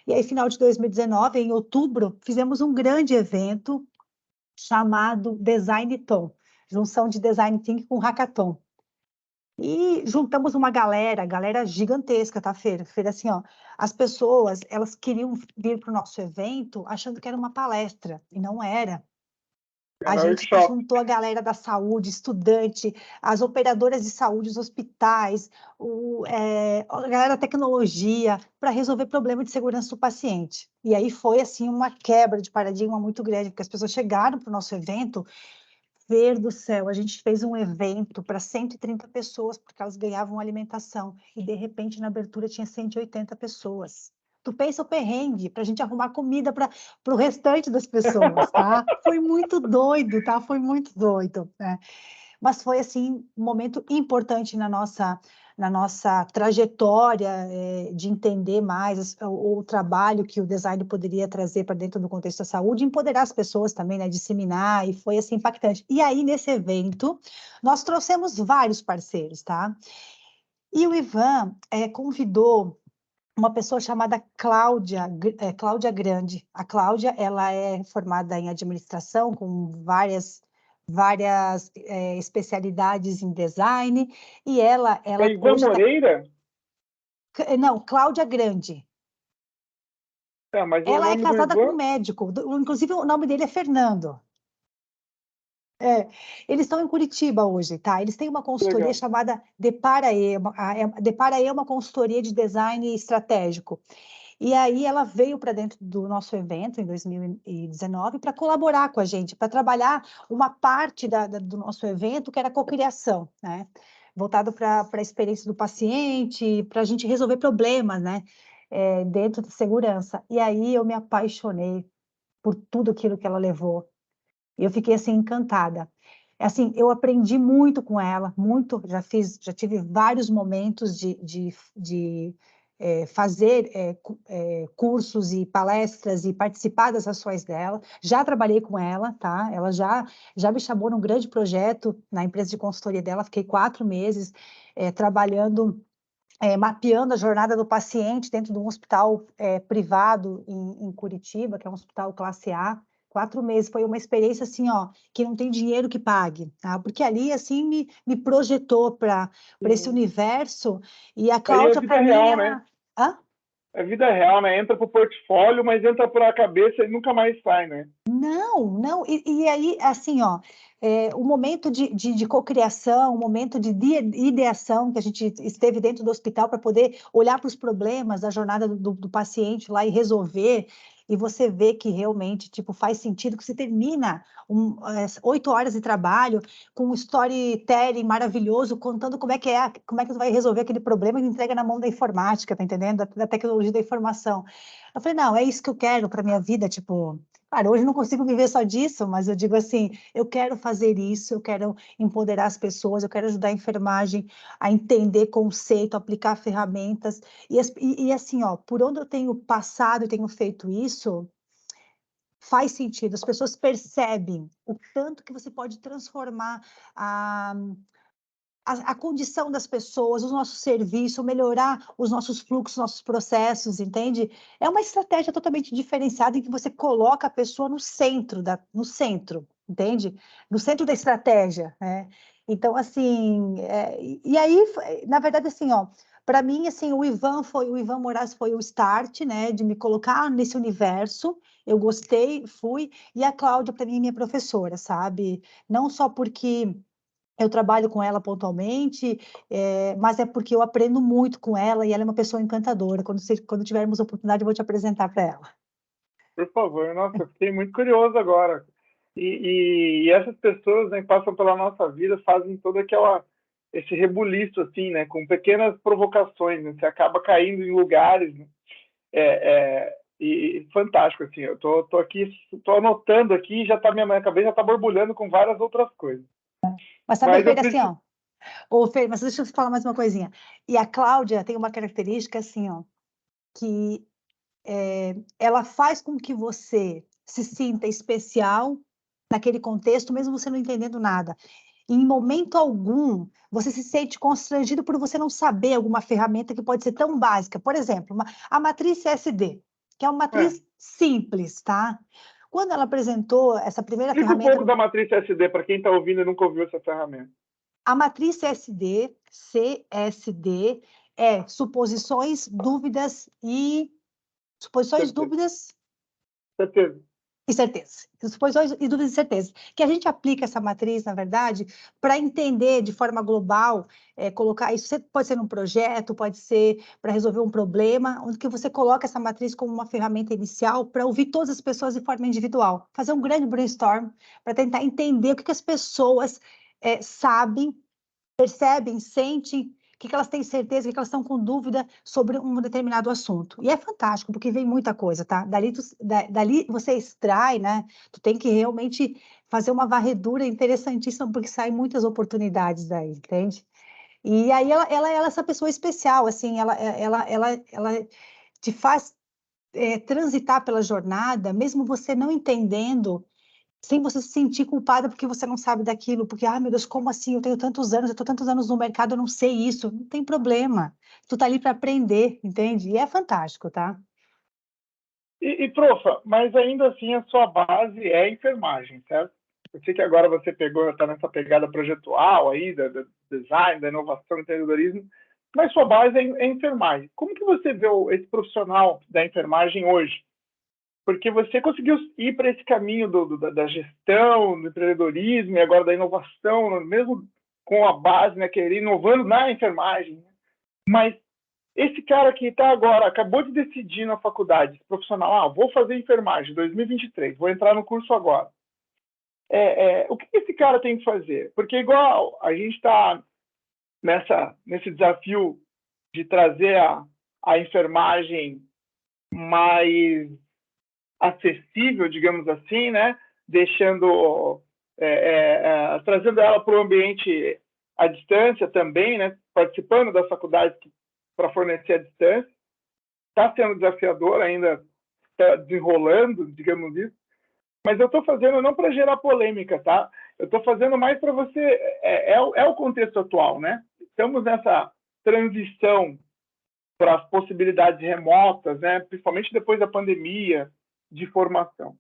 E aí, final de 2019, em outubro, fizemos um grande evento chamado Design Tom, junção de Design Thinking com Hackathon. E juntamos uma galera gigantesca, tá, Feira? Feira, assim, ó, as pessoas, elas queriam vir para o nosso evento achando que era uma palestra, e não era. A Era gente workshop. juntou a galera da saúde, estudante, as operadoras de saúde, os hospitais, a galera da tecnologia, para resolver problema de segurança do paciente. E aí foi, assim, uma quebra de paradigma muito grande, porque as pessoas chegaram para o nosso evento, ver do céu, a gente fez um evento para 130 pessoas, porque elas ganhavam alimentação, e de repente na abertura tinha 180 pessoas. Tu pensa o perrengue para a gente arrumar comida para o restante das pessoas, tá? Foi muito doido, tá? Foi muito doido, né? Mas foi, assim, um momento importante na nossa trajetória de entender mais o trabalho que o design poderia trazer para dentro do contexto da saúde, empoderar as pessoas também, né, disseminar, e foi, assim, impactante. E aí, nesse evento, nós trouxemos vários parceiros, tá? E o Ivan convidou uma pessoa chamada Cláudia Grande. A Cláudia, ela é formada em administração, com várias especialidades em design, e É ela Ivan hoje está... Moreira? Não, Cláudia Grande. Tá, mas o Ela é nome do casada com Ivan? um médico, inclusive o nome dele é Fernando. Eles estão em Curitiba hoje, tá? Eles têm uma consultoria Legal. chamada Deparaê. Deparaê é uma consultoria de design estratégico. E aí ela veio para dentro do nosso evento em 2019 para colaborar com a gente, para trabalhar uma parte do nosso evento que era a cocriação, né? Voltado para a experiência do paciente, para a gente resolver problemas, né? Dentro de segurança. E aí eu me apaixonei por tudo aquilo que ela levou. E eu fiquei assim encantada. Assim, eu aprendi muito com ela, muito. Já tive vários momentos de fazer cursos e palestras e participar das ações dela. Já trabalhei com ela, tá? Ela já me chamou num grande projeto na empresa de consultoria dela. Fiquei 4 meses trabalhando mapeando a jornada do paciente dentro de um hospital privado em Curitiba, que é um hospital classe A. 4 meses, foi uma experiência assim, ó, que não tem dinheiro que pague, tá? Porque ali, assim, me projetou para esse universo, e a Aí é Cláudia, vida para mim, real, né? ela... Hã? É vida real, né? Entra pro portfólio, mas entra por a cabeça e nunca mais sai, né? Não, e aí, assim, ó, o momento de cocriação, o momento de ideação que a gente esteve dentro do hospital para poder olhar para os problemas da jornada do paciente lá e resolver, e você vê que realmente, tipo, faz sentido, que você termina 8 horas de trabalho com um storytelling maravilhoso, contando como é que você vai resolver aquele problema e entrega na mão da informática, tá entendendo? Da tecnologia da informação. Eu falei, não, é isso que eu quero para minha vida, tipo... Claro, hoje eu não consigo viver só disso, mas eu digo assim, eu quero fazer isso, eu quero empoderar as pessoas, eu quero ajudar a enfermagem a entender conceito, aplicar ferramentas, e assim, ó, por onde eu tenho passado e tenho feito isso, faz sentido, as pessoas percebem o tanto que você pode transformar a a condição das pessoas, o nosso serviço, melhorar os nossos fluxos, nossos processos, entende? É uma estratégia totalmente diferenciada em que você coloca a pessoa no centro, entende? No centro da estratégia, né? Então, assim, e aí, na verdade, assim, ó, para mim, assim, o Ivan Moraes foi o start, né, de me colocar nesse universo. Eu gostei, fui, e a Cláudia, para mim, é minha professora, sabe? Não só porque eu trabalho com ela pontualmente, mas é porque eu aprendo muito com ela e ela é uma pessoa encantadora. Quando tivermos oportunidade, eu vou te apresentar para ela. Por favor, nossa, eu fiquei muito curioso agora. E essas pessoas, né, que passam pela nossa vida, fazem todo esse rebuliço, assim, né, com pequenas provocações, né, você acaba caindo em lugares, né, e fantástico, assim, eu tô aqui, tô anotando aqui, e já tá, minha cabeça já tá borbulhando com várias outras coisas. Mas sabe, Mas eu Fer, assim, preciso... ó, Fer, mas deixa eu falar mais uma coisinha. E a Cláudia tem uma característica, assim, ó, que ela faz com que você se sinta especial naquele contexto, mesmo você não entendendo nada. Em momento algum, você se sente constrangido por você não saber alguma ferramenta que pode ser tão básica. Por exemplo, a matriz CSD, que é uma É, matriz simples, tá? Quando ela apresentou essa primeira explica um ferramenta, pouco da matriz SD para quem está ouvindo e nunca ouviu essa ferramenta. a matriz CSD, é suposições, dúvidas e suposições, Certeza. dúvidas Certeza. e certeza. Suposições e dúvidas e certeza. Que a gente aplica essa matriz, na verdade, para entender de forma global, colocar isso, pode ser num projeto, pode ser para resolver um problema, onde que você coloca essa matriz como uma ferramenta inicial para ouvir todas as pessoas de forma individual. Fazer um grande brainstorm para tentar entender o que as pessoas sabem, percebem, sentem, o que elas têm certeza, o que elas estão com dúvida sobre um determinado assunto. E é fantástico, porque vem muita coisa, tá? Dali você extrai, né? Tu tem que realmente fazer uma varredura interessantíssima, porque saem muitas oportunidades daí, entende? E aí ela é essa pessoa especial, assim, ela te faz transitar pela jornada, mesmo você não entendendo, sem você se sentir culpada porque você não sabe daquilo, porque, ah, meu Deus, como assim? Eu tenho tantos anos, eu estou tantos anos no mercado, eu não sei isso. Não tem problema. Tu tá ali para aprender, entende? E é fantástico, tá? Profa, mas ainda assim a sua base é enfermagem, certo? Eu sei que agora você está nessa pegada projetual aí, do design, da inovação, do empreendedorismo, mas sua base é enfermagem. Como que você vê esse profissional da enfermagem hoje? Porque você conseguiu ir para esse caminho da gestão, do empreendedorismo e agora da inovação, mesmo com a base, né, querer inovando na enfermagem. Mas esse cara que está agora, acabou de decidir na faculdade profissional, vou fazer enfermagem 2023, vou entrar no curso agora. O que esse cara tem que fazer? Porque igual a gente está nesse desafio de trazer a enfermagem mais acessível, digamos assim, né? Deixando, trazendo ela para o ambiente à distância também, né? Participando das faculdades para fornecer à distância. Está sendo desafiador ainda, está desenrolando, digamos isso. Mas eu estou fazendo não para gerar polêmica, tá? Eu estou fazendo mais para você... É o contexto atual, né? Estamos nessa transição para as possibilidades remotas, né? Principalmente depois da pandemia, de formação.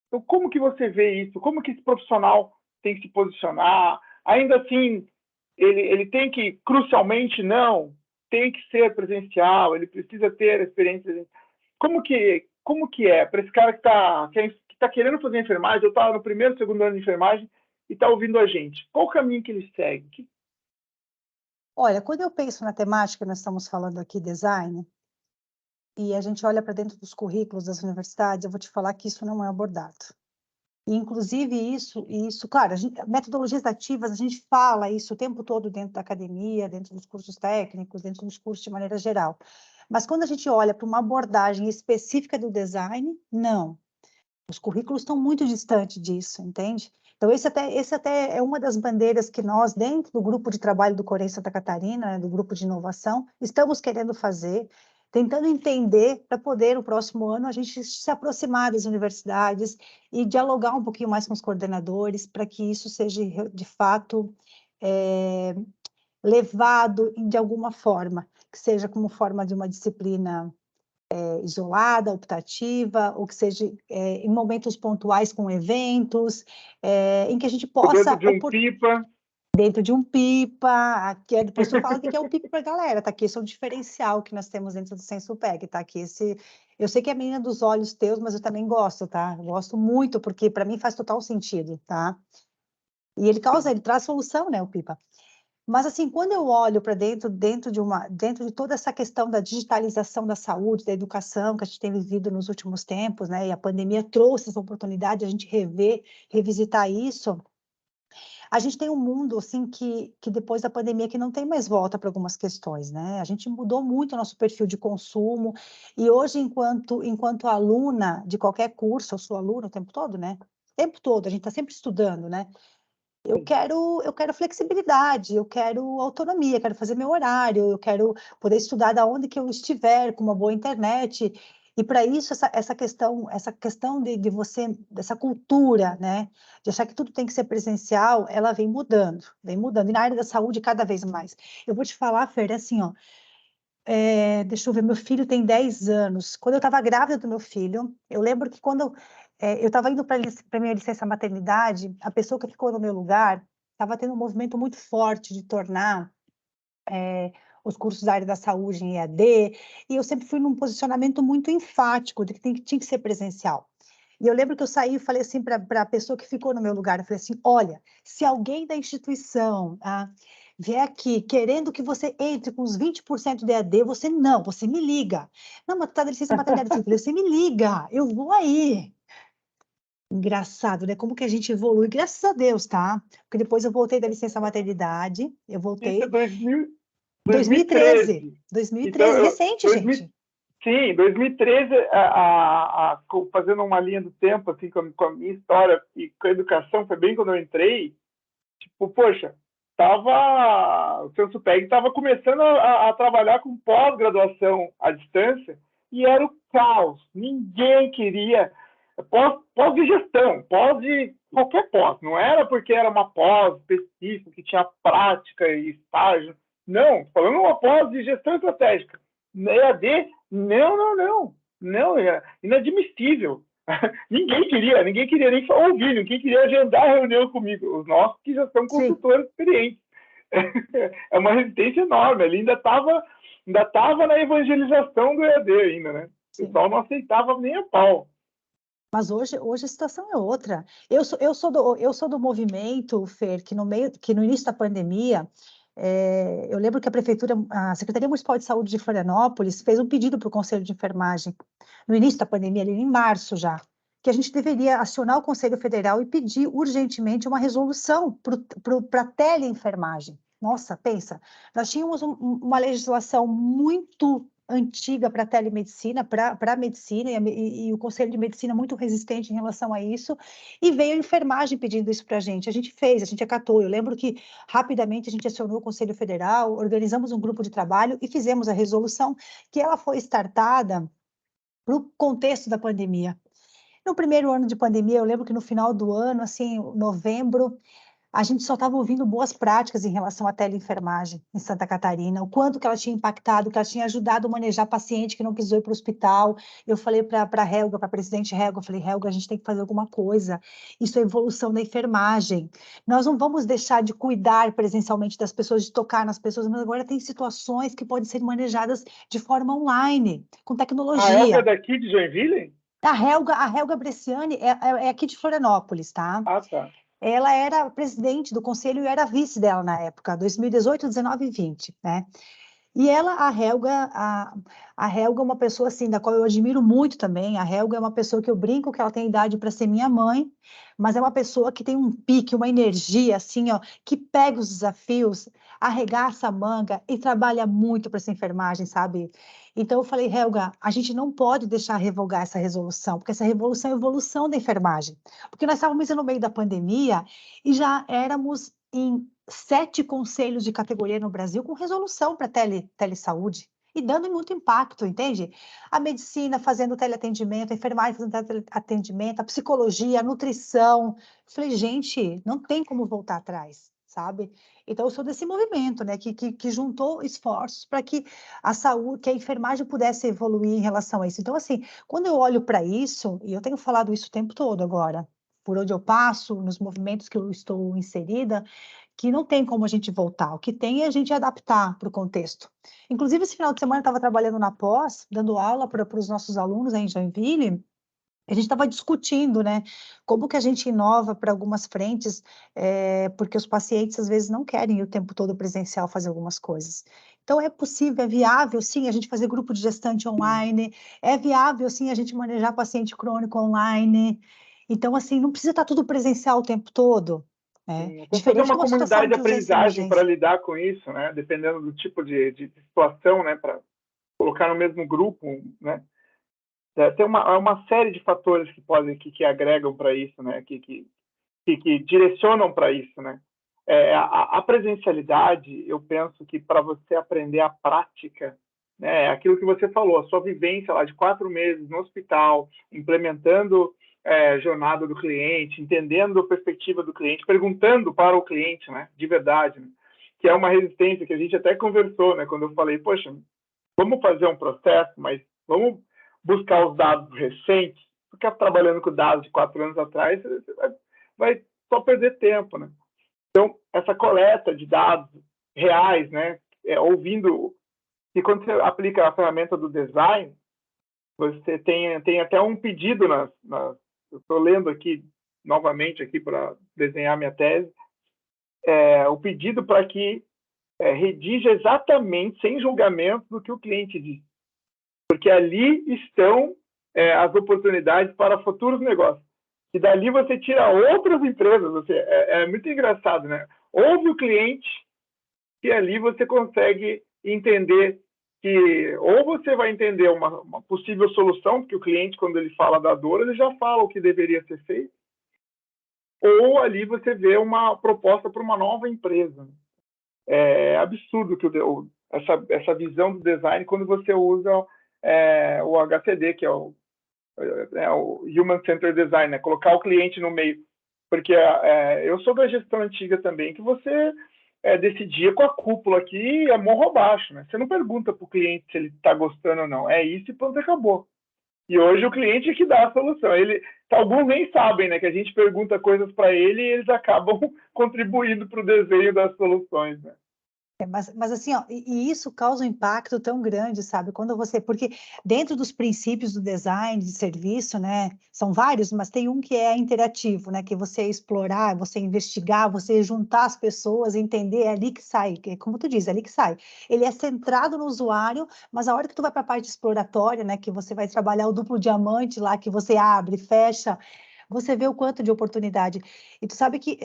Então, como que você vê isso? Como que esse profissional tem que se posicionar? Ainda assim, ele tem que, crucialmente, não, tem que ser presencial, ele precisa ter experiência. Como que é para esse cara que tá querendo fazer enfermagem, eu estava no primeiro, segundo ano de enfermagem e está ouvindo a gente? Qual o caminho que ele segue? Olha, quando eu penso na temática, nós estamos falando aqui design, e a gente olha para dentro dos currículos das universidades, eu vou te falar que isso não é abordado. E, inclusive, claro, metodologias ativas, a gente fala isso o tempo todo dentro da academia, dentro dos cursos técnicos, dentro dos cursos de maneira geral. Mas quando a gente olha para uma abordagem específica do design, não. Os currículos estão muito distantes disso, entende? Então, esse até é uma das bandeiras que nós, dentro do grupo de trabalho do Corém Santa Catarina, né, do grupo de inovação, estamos querendo fazer, tentando entender para poder, no próximo ano, a gente se aproximar das universidades e dialogar um pouquinho mais com os coordenadores, para que isso seja, de fato, levado de alguma forma, que seja como forma de uma disciplina isolada, optativa, ou que seja em momentos pontuais com eventos, em que a gente Dentro possa... de um pipa. Dentro de um pipa, aqui, depois tu fala o que é o pipa para a galera, tá aqui, esse é um diferencial que nós temos dentro do Sensupec, tá aqui, eu sei que é a menina dos olhos teus, mas eu também gosto, tá? Eu gosto muito, porque para mim faz total sentido, tá? E ele traz solução, né, o pipa. Mas, assim, quando eu olho para dentro de toda essa questão da digitalização da saúde, da educação que a gente tem vivido nos últimos tempos, né, e a pandemia trouxe essa oportunidade de a gente revisitar isso, a gente tem um mundo, assim, que depois da pandemia que não tem mais volta para algumas questões, né? A gente mudou muito o nosso perfil de consumo, e hoje, enquanto aluna de qualquer curso, eu sou aluna o tempo todo, né? O tempo todo, a gente está sempre estudando, né? Eu quero flexibilidade, eu quero autonomia, quero fazer meu horário, eu quero poder estudar da onde que eu estiver, com uma boa internet. E para isso, essa questão de você, dessa cultura, né, de achar que tudo tem que ser presencial, ela vem mudando, vem mudando. E na área da saúde, cada vez mais. Eu vou te falar, Fer, é assim, ó, deixa eu ver, meu filho tem 10 anos. Quando eu estava grávida do meu filho, eu lembro que quando eu estava indo para a minha licença maternidade, a pessoa que ficou no meu lugar estava tendo um movimento muito forte de tornar os cursos da área da saúde em EAD, e eu sempre fui num posicionamento muito enfático de que tinha que ser presencial. E eu lembro que eu saí e falei assim para a pessoa que ficou no meu lugar, eu falei assim, olha, se alguém da instituição vier aqui querendo que você entre com os 20% de EAD, você me liga. Não, mas tu tá de licença maternidade, eu falei, você me liga, eu vou aí. Engraçado, né? Como que a gente evolui, graças a Deus, tá? Porque depois eu voltei da licença maternidade, eu Isso é voltei 2013, 2013. Então, 2013, recente, 2000, gente. sim, 2013, fazendo uma linha do tempo, assim, com a minha história e com a educação, foi bem quando eu entrei, tipo, poxa, o Sensupeg estava começando a trabalhar com pós-graduação à distância e era o caos. Ninguém queria pós de gestão, pós de qualquer pós. Não era porque era uma pós específica, que tinha prática e estágio. Não, falando uma pós de gestão estratégica. EAD, não, não, não. Não, é inadmissível. Ninguém queria nem ouvir, ninguém queria agendar a reunião comigo. Os nossos que já são Sim, consultores experientes. É uma resistência enorme. Ele ainda tava na evangelização do EAD ainda, né? O sim. pessoal não aceitava nem a pau. Mas hoje a situação é outra. Eu sou do movimento, Fer, que no início da pandemia, eu lembro que a Secretaria Municipal de Saúde de Florianópolis fez um pedido para o Conselho de Enfermagem, no início da pandemia, ali em março já, que a gente deveria acionar o Conselho Federal e pedir urgentemente uma resolução para a teleenfermagem. Nossa, pensa, nós tínhamos uma legislação muito antiga para a telemedicina, para a medicina, e o Conselho de Medicina muito resistente em relação a isso, e veio a enfermagem pedindo isso para a gente fez, a gente acatou. Eu lembro que rapidamente a gente acionou o Conselho Federal, organizamos um grupo de trabalho e fizemos a resolução, que ela foi startada para o contexto da pandemia. No primeiro ano de pandemia, eu lembro que no final do ano, assim, novembro, a gente só estava ouvindo boas práticas em relação à teleenfermagem em Santa Catarina, o quanto que ela tinha impactado, que ela tinha ajudado a manejar paciente que não precisou ir para o hospital. Eu falei para a Helga, para a presidente Helga, eu falei, Helga, a gente tem que fazer alguma coisa. Isso é evolução da enfermagem. Nós não vamos deixar de cuidar presencialmente das pessoas, de tocar nas pessoas, mas agora tem situações que podem ser manejadas de forma online, com A Helga é tecnologia. daqui de Joinville? A Helga Bresciani é aqui de Florianópolis, tá? Ah, tá. Ela era presidente do conselho e era vice dela na época, 2018, 19 e 20, né? E ela, a Helga é uma pessoa assim, da qual eu admiro muito também. A Helga é uma pessoa que eu brinco que ela tem idade para ser minha mãe, mas é uma pessoa que tem um pique, uma energia assim, ó, que pega os desafios, arregaça a manga e trabalha muito para essa enfermagem, sabe? Então eu falei, Helga, a gente não pode deixar revogar essa resolução, porque essa revolução é a evolução da enfermagem. Porque nós estávamos no meio da pandemia e já éramos em 7 conselhos de categoria no Brasil com resolução para telesaúde e dando muito impacto, entende? A medicina fazendo teleatendimento, a enfermagem fazendo teleatendimento, a psicologia, a nutrição. Falei, gente, não tem como voltar atrás, sabe? Então, eu sou desse movimento, né, que juntou esforços para que a saúde, que a enfermagem pudesse evoluir em relação a isso. Então, assim, quando eu olho para isso, e eu tenho falado isso o tempo todo agora, por onde eu passo, nos movimentos que eu estou inserida, que não tem como a gente voltar. O que tem é a gente adaptar para o contexto. Inclusive, esse final de semana eu estava trabalhando na pós, dando aula para os nossos alunos aí em Joinville. A gente estava discutindo, né, como que a gente inova para algumas frentes, porque os pacientes às vezes não querem ir o tempo todo presencial fazer algumas coisas. Então, é possível, é viável, sim, a gente fazer grupo de gestante online, é viável, sim, a gente manejar paciente crônico online. Então, assim, não precisa estar tudo presencial o tempo todo, né? Sim, até fazer Diferente de uma uma comunidade situação de de urgência e aprendizagem para emergência. lidar com isso, né? Dependendo do tipo de situação, né? Para colocar no mesmo grupo, né? Tem uma série de fatores que podem que agregam para isso, né? Que direcionam para isso, né? A presencialidade, eu penso que para você aprender a prática, né, aquilo que você falou, a sua vivência lá de 4 meses no hospital, implementando jornada do cliente, entendendo a perspectiva do cliente, perguntando para o cliente, né, de verdade, né, que é uma resistência que a gente até conversou, né, quando eu falei, poxa, vamos fazer um processo, mas vamos buscar os dados recentes, ficar trabalhando com dados de 4 anos atrás, você vai só perder tempo, né? Então, essa coleta de dados reais, né, ouvindo, e quando você aplica a ferramenta do design, você tem até um pedido eu estou lendo aqui novamente aqui para desenhar minha tese, o pedido para que redija exatamente, sem julgamento, do que o cliente diz. Porque ali estão as oportunidades para futuros negócios. E dali você tira outras empresas. É muito engraçado, né? Ouve o cliente e ali você consegue entender que ou você vai entender uma possível solução, porque o cliente, quando ele fala da dor, ele já fala o que deveria ser feito, ou ali você vê uma proposta para uma nova empresa. É absurdo que essa visão do design quando você usa o HCD, que é o Human Centered Design, né? Colocar o cliente no meio. Porque eu sou da gestão antiga também, que você decidia com a cúpula aqui, é morro abaixo, né? Você não pergunta para o cliente se ele está gostando ou não. É isso e pronto, acabou. E hoje o cliente é que dá a solução. Alguns nem sabem, né? Que a gente pergunta coisas para ele e eles acabam contribuindo para o desenho das soluções, né? Mas assim, ó, e isso causa um impacto tão grande, sabe? Porque dentro dos princípios do design de serviço, né, são vários, mas tem um que é interativo, né, que você explorar, você investigar, você juntar as pessoas, entender, é ali que sai, como tu diz, é ali que sai. Ele é centrado no usuário, mas a hora que tu vai para a parte exploratória, né, que você vai trabalhar o duplo diamante lá, que você abre, fecha, você vê o quanto de oportunidade. E tu sabe que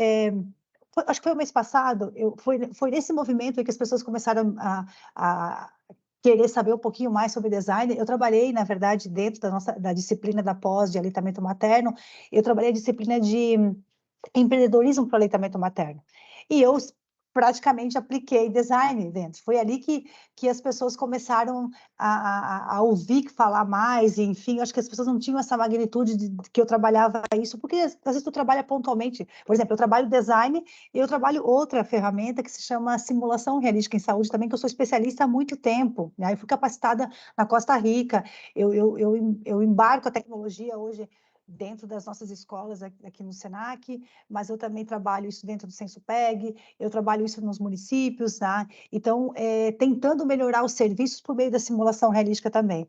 acho que foi o mês passado, foi nesse movimento aí que as pessoas começaram a querer saber um pouquinho mais sobre design. Eu trabalhei, na verdade, dentro da disciplina da pós de aleitamento materno, eu trabalhei a disciplina de empreendedorismo para o aleitamento materno. E eu praticamente apliquei design dentro. Foi ali que as pessoas começaram a ouvir falar mais, e, enfim, acho que as pessoas não tinham essa magnitude de que eu trabalhava isso, porque às vezes tu trabalha pontualmente. Por exemplo, eu trabalho design e eu trabalho outra ferramenta que se chama simulação realística em saúde também, que eu sou especialista há muito tempo, né? Eu fui capacitada na Costa Rica, eu embarco a tecnologia hoje dentro das nossas escolas aqui no Senac, mas eu também trabalho isso dentro do Sensupeg, eu trabalho isso nos municípios, tá? Então, tentando melhorar os serviços por meio da simulação realística também.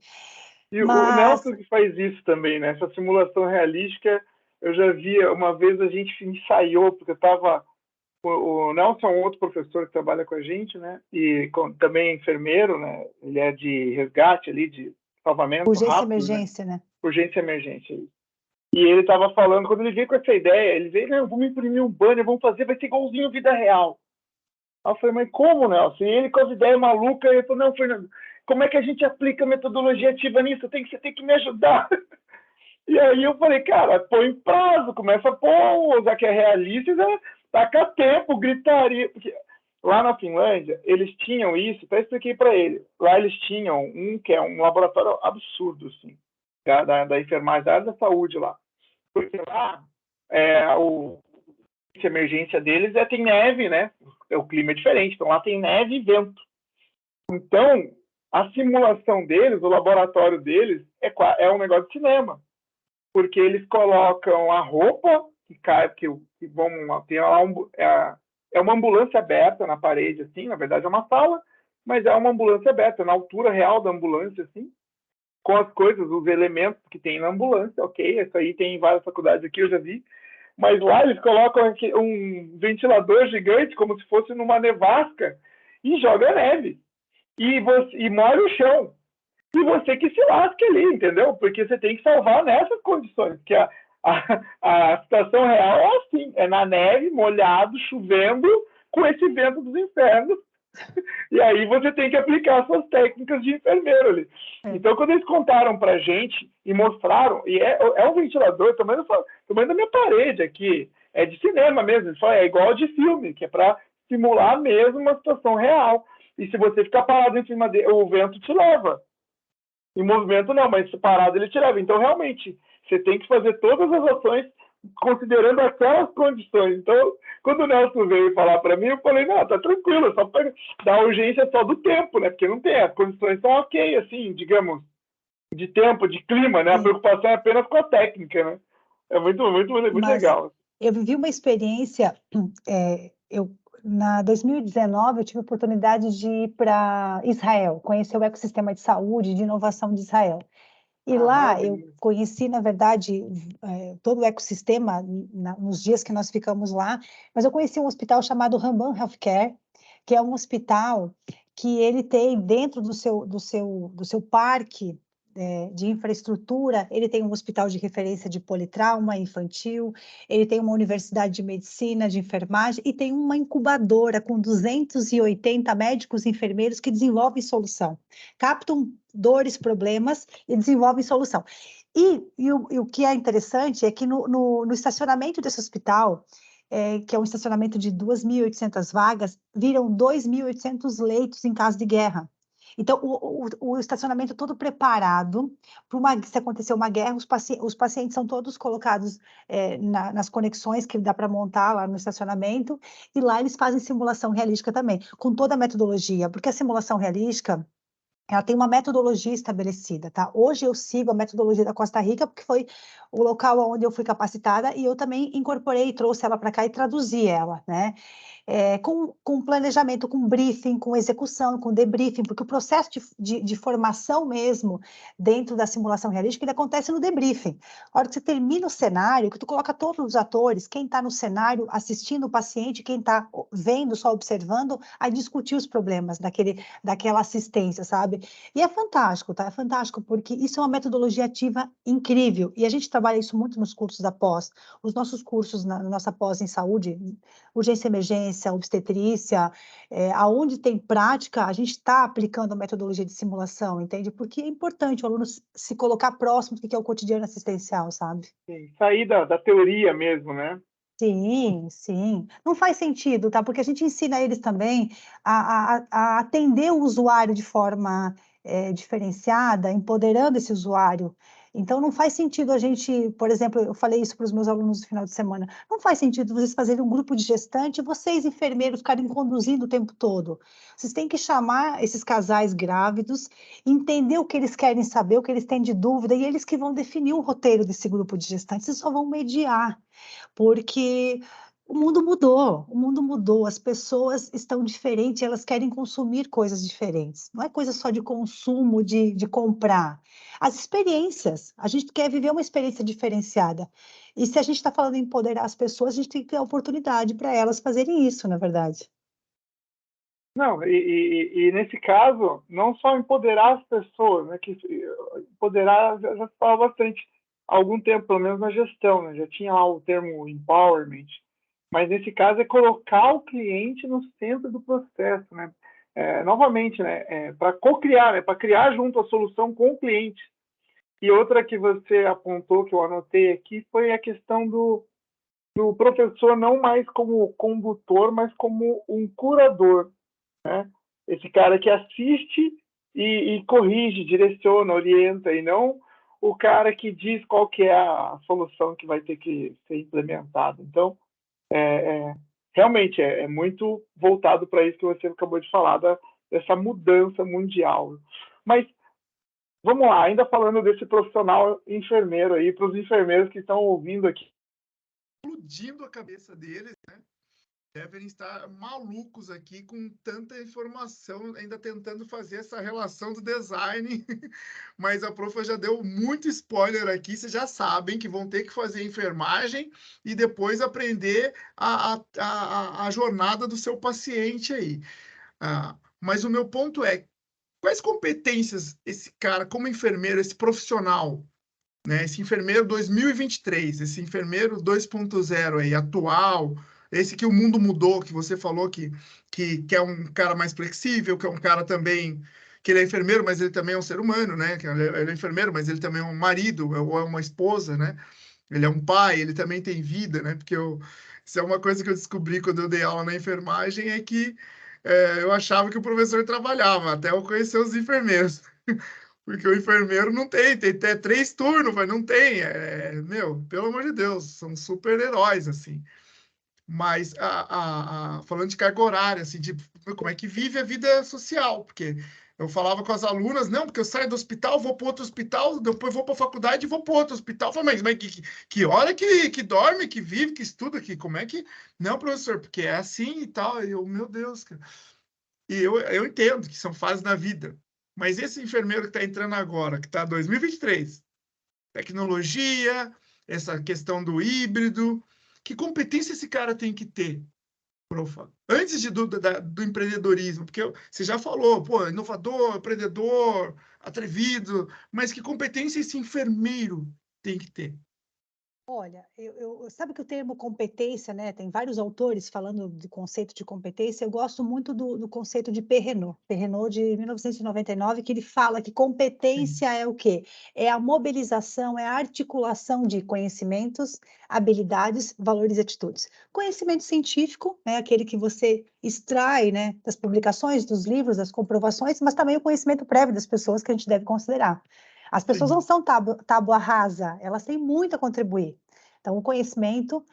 E o Mas Nelson que faz isso também, né? Essa simulação realística, eu já vi, uma vez a gente ensaiou, porque estava... O Nelson é um outro professor que trabalha com a gente, né? E também é enfermeiro, né? Ele é de resgate ali, de salvamento urgência e rápido, né? emergência, né? Urgência e emergência. E ele estava falando, quando ele veio com essa ideia, ele veio, não, vamos imprimir um banner, vamos fazer, vai ser igualzinho vida real. Aí eu falei, mas como, Nelson? E ele com as ideias malucas, ele falou, não, Fernando, como é que a gente aplica metodologia ativa nisso? Você tem que me ajudar. E aí eu falei, cara, põe prazo, começa a pôr, já que é realista, já taca tempo, gritaria. Porque lá na Finlândia, eles tinham isso, até expliquei para ele. Lá eles tinham que é um laboratório absurdo, assim, da enfermagem, da área da saúde lá. Porque lá, a emergência deles tem neve, né? O clima é diferente, então lá tem neve e vento. Então, a simulação deles, o laboratório deles, é um negócio de cinema. Porque eles colocam a roupa que cai, que vão ter lá é uma ambulância aberta na parede, assim, na verdade é uma sala, mas é uma ambulância aberta, na altura real da ambulância, assim, com as coisas, os elementos que tem na ambulância, ok, isso aí tem em várias faculdades aqui, eu já vi, mas lá eles colocam aqui um ventilador gigante, como se fosse numa nevasca, e joga neve, e molha o chão. E você que se lasque ali, entendeu? Porque você tem que salvar nessas condições, que a situação real é assim, é na neve, molhado, chovendo, com esse vento dos infernos, e aí você tem que aplicar suas técnicas de enfermeiro ali. Então, quando eles contaram pra gente e mostraram, e é um ventilador, tamanho da minha parede aqui, é de cinema mesmo, só é igual de filme, que é para simular mesmo uma situação real. E se você ficar parado em cima dele, o vento te leva. Em movimento não, mas parado ele te leva. Então, realmente, você tem que fazer todas as ações considerando aquelas condições. Então, quando o Nelson veio falar para mim, eu falei, não, tá tranquilo, só para dar urgência só do tempo, né? Porque não tem, as condições são ok, assim, digamos, de tempo, de clima, né? A preocupação é apenas com a técnica, né? É muito, muito, muito legal. Eu vivi uma experiência, na 2019, eu tive a oportunidade de ir para Israel, conhecer o ecossistema de saúde e de inovação de Israel. E lá eu conheci, na verdade, todo o ecossistema nos dias que nós ficamos lá, mas eu conheci um hospital chamado Rambam Healthcare, que é um hospital que ele tem dentro do seu parque de infraestrutura, ele tem um hospital de referência de politrauma infantil, ele tem uma universidade de medicina, de enfermagem, e tem uma incubadora com 280 médicos e enfermeiros que desenvolvem solução, captam dores, problemas e desenvolvem solução. E o que é interessante é que no estacionamento desse hospital, que é um estacionamento de 2.800 vagas, viram 2.800 leitos em caso de guerra. Então, o estacionamento todo preparado para se acontecer uma guerra, os pacientes são todos colocados nas conexões que dá para montar lá no estacionamento, e lá eles fazem simulação realística também, com toda a metodologia, porque a simulação realística, ela tem uma metodologia estabelecida, tá? Hoje eu sigo a metodologia da Costa Rica, porque foi o local onde eu fui capacitada, e eu também incorporei, trouxe ela para cá e traduzi ela, né? Com planejamento, com briefing, com execução, com debriefing, porque o processo de formação mesmo dentro da simulação realística, ele acontece no debriefing. A hora que você termina o cenário, que tu coloca todos os atores, quem está no cenário assistindo o paciente, quem está vendo, só observando, a discutir os problemas daquela assistência, sabe? E é fantástico, tá? É fantástico, porque isso é uma metodologia ativa incrível, e a gente trabalha isso muito nos cursos da pós. Os nossos cursos na nossa pós em saúde, urgência e emergência, obstetrícia, aonde tem prática, a gente está aplicando a metodologia de simulação, entende? Porque é importante o aluno se colocar próximo do que é o cotidiano assistencial, sabe? Sim, sair da teoria mesmo, né? Sim, sim. Não faz sentido, tá? Porque a gente ensina eles também a atender o usuário de forma, diferenciada, empoderando esse usuário. Então não faz sentido a gente, por exemplo, eu falei isso para os meus alunos no final de semana, não faz sentido vocês fazerem um grupo de gestante e vocês, enfermeiros, ficarem conduzindo o tempo todo. Vocês têm que chamar esses casais grávidos, entender o que eles querem saber, o que eles têm de dúvida, e eles que vão definir o roteiro desse grupo de gestantes, vocês só vão mediar. Porque o mundo mudou, as pessoas estão diferentes, elas querem consumir coisas diferentes. Não é coisa só de consumo, de comprar. As experiências, a gente quer viver uma experiência diferenciada. E se a gente está falando em empoderar as pessoas, a gente tem que dar oportunidade para elas fazerem isso, na verdade. Não, e nesse caso, não só empoderar as pessoas, né, que empoderar já se fala bastante há algum tempo, pelo menos na gestão, né, já tinha lá o termo empowerment, mas nesse caso é colocar o cliente no centro do processo, né, novamente, né, para co-criar, né, para criar junto a solução com o cliente. E outra que você apontou, que eu anotei aqui, foi a questão do professor não mais como condutor, mas como um curador, né? Esse cara que assiste e corrige, direciona, orienta, e não o cara que diz qual que é a solução que vai ter que ser implementada. Então, realmente é muito voltado para isso que você acabou de falar, dessa mudança mundial. Mas vamos lá, ainda falando desse profissional enfermeiro aí, para os enfermeiros que estão ouvindo aqui. Explodindo a cabeça deles, né? Devem estar malucos aqui com tanta informação, ainda tentando fazer essa relação do design. Mas a profa já deu muito spoiler aqui. Vocês já sabem que vão ter que fazer enfermagem e depois aprender a jornada do seu paciente aí. Mas o meu ponto é, quais competências esse cara, como enfermeiro, esse profissional, né? Esse enfermeiro 2023, esse enfermeiro 2.0 aí, atual, esse que o mundo mudou, que você falou que é um cara mais flexível, que é um cara também, que ele é enfermeiro, mas ele também é um ser humano, né? Que ele é enfermeiro, mas ele também é um marido, ou é uma esposa, né? Ele é um pai, ele também tem vida, né? Porque isso é uma coisa que eu descobri quando eu dei aula na enfermagem, é que eu achava que o professor trabalhava, até eu conhecer os enfermeiros. Porque o enfermeiro não tem até 3 turnos, mas não tem. Meu, pelo amor de Deus, são super-heróis, assim. Mas falando de carga horária, assim, de como é que vive a vida social, porque eu falava com as alunas, não, porque eu saio do hospital, vou para outro hospital, depois vou para a faculdade e vou para outro hospital. Eu falo, mas que hora que dorme, que vive, que estuda, que como é que. Não, professor, porque é assim e tal. E eu, meu Deus, cara. E eu entendo que são fases na vida. Mas esse enfermeiro que está entrando agora, que está em 2023, tecnologia, essa questão do híbrido, que competência esse cara tem que ter, profa? Antes do empreendedorismo, porque você já falou, pô, inovador, empreendedor, atrevido, mas que competência esse enfermeiro tem que ter? Olha, sabe que o termo competência, né? Tem vários autores falando do conceito de competência. Eu gosto muito do conceito de Perrenot de 1999, que ele fala que Sim, competência é o quê? É a mobilização, é a articulação de conhecimentos, habilidades, valores e atitudes. Conhecimento científico, né? Aquele que você extrai, né? Das publicações, dos livros, das comprovações, mas também o conhecimento prévio das pessoas que a gente deve considerar. As pessoas não sim. são tábua rasa, elas têm muito a contribuir. Então, o conhecimento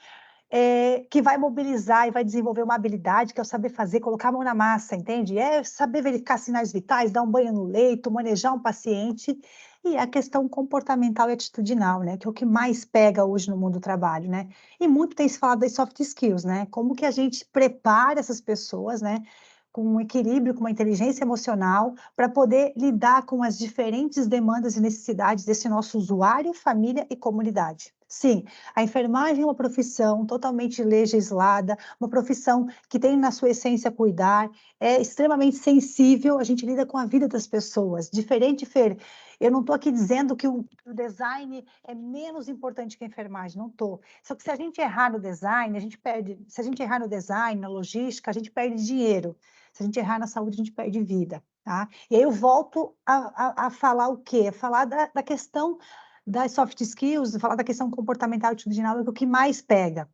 que vai mobilizar e vai desenvolver uma habilidade, que é o saber fazer, colocar a mão na massa, entende? É saber verificar sinais vitais, dar um banho no leito, manejar um paciente, e a questão comportamental e atitudinal, né? Que é o que mais pega hoje no mundo do trabalho, né? E muito tem se falado das soft skills, né? Como que a gente prepara essas pessoas, né? Com um equilíbrio, com uma inteligência emocional, para poder lidar com as diferentes demandas e necessidades desse nosso usuário, família e comunidade. Sim, a enfermagem é uma profissão totalmente legislada, uma profissão que tem na sua essência cuidar, é extremamente sensível, a gente lida com a vida das pessoas. Diferente, Fer, eu não estou aqui dizendo que o design é menos importante que a enfermagem, não estou. Só que se a gente errar no design, a gente perde. Se a gente errar no design, na logística, a gente perde dinheiro. Se a gente errar na saúde, a gente perde vida. Tá? E aí eu volto a falar o quê? A falar da questão das soft skills, falar da questão comportamental e atitudinal é o que mais pega.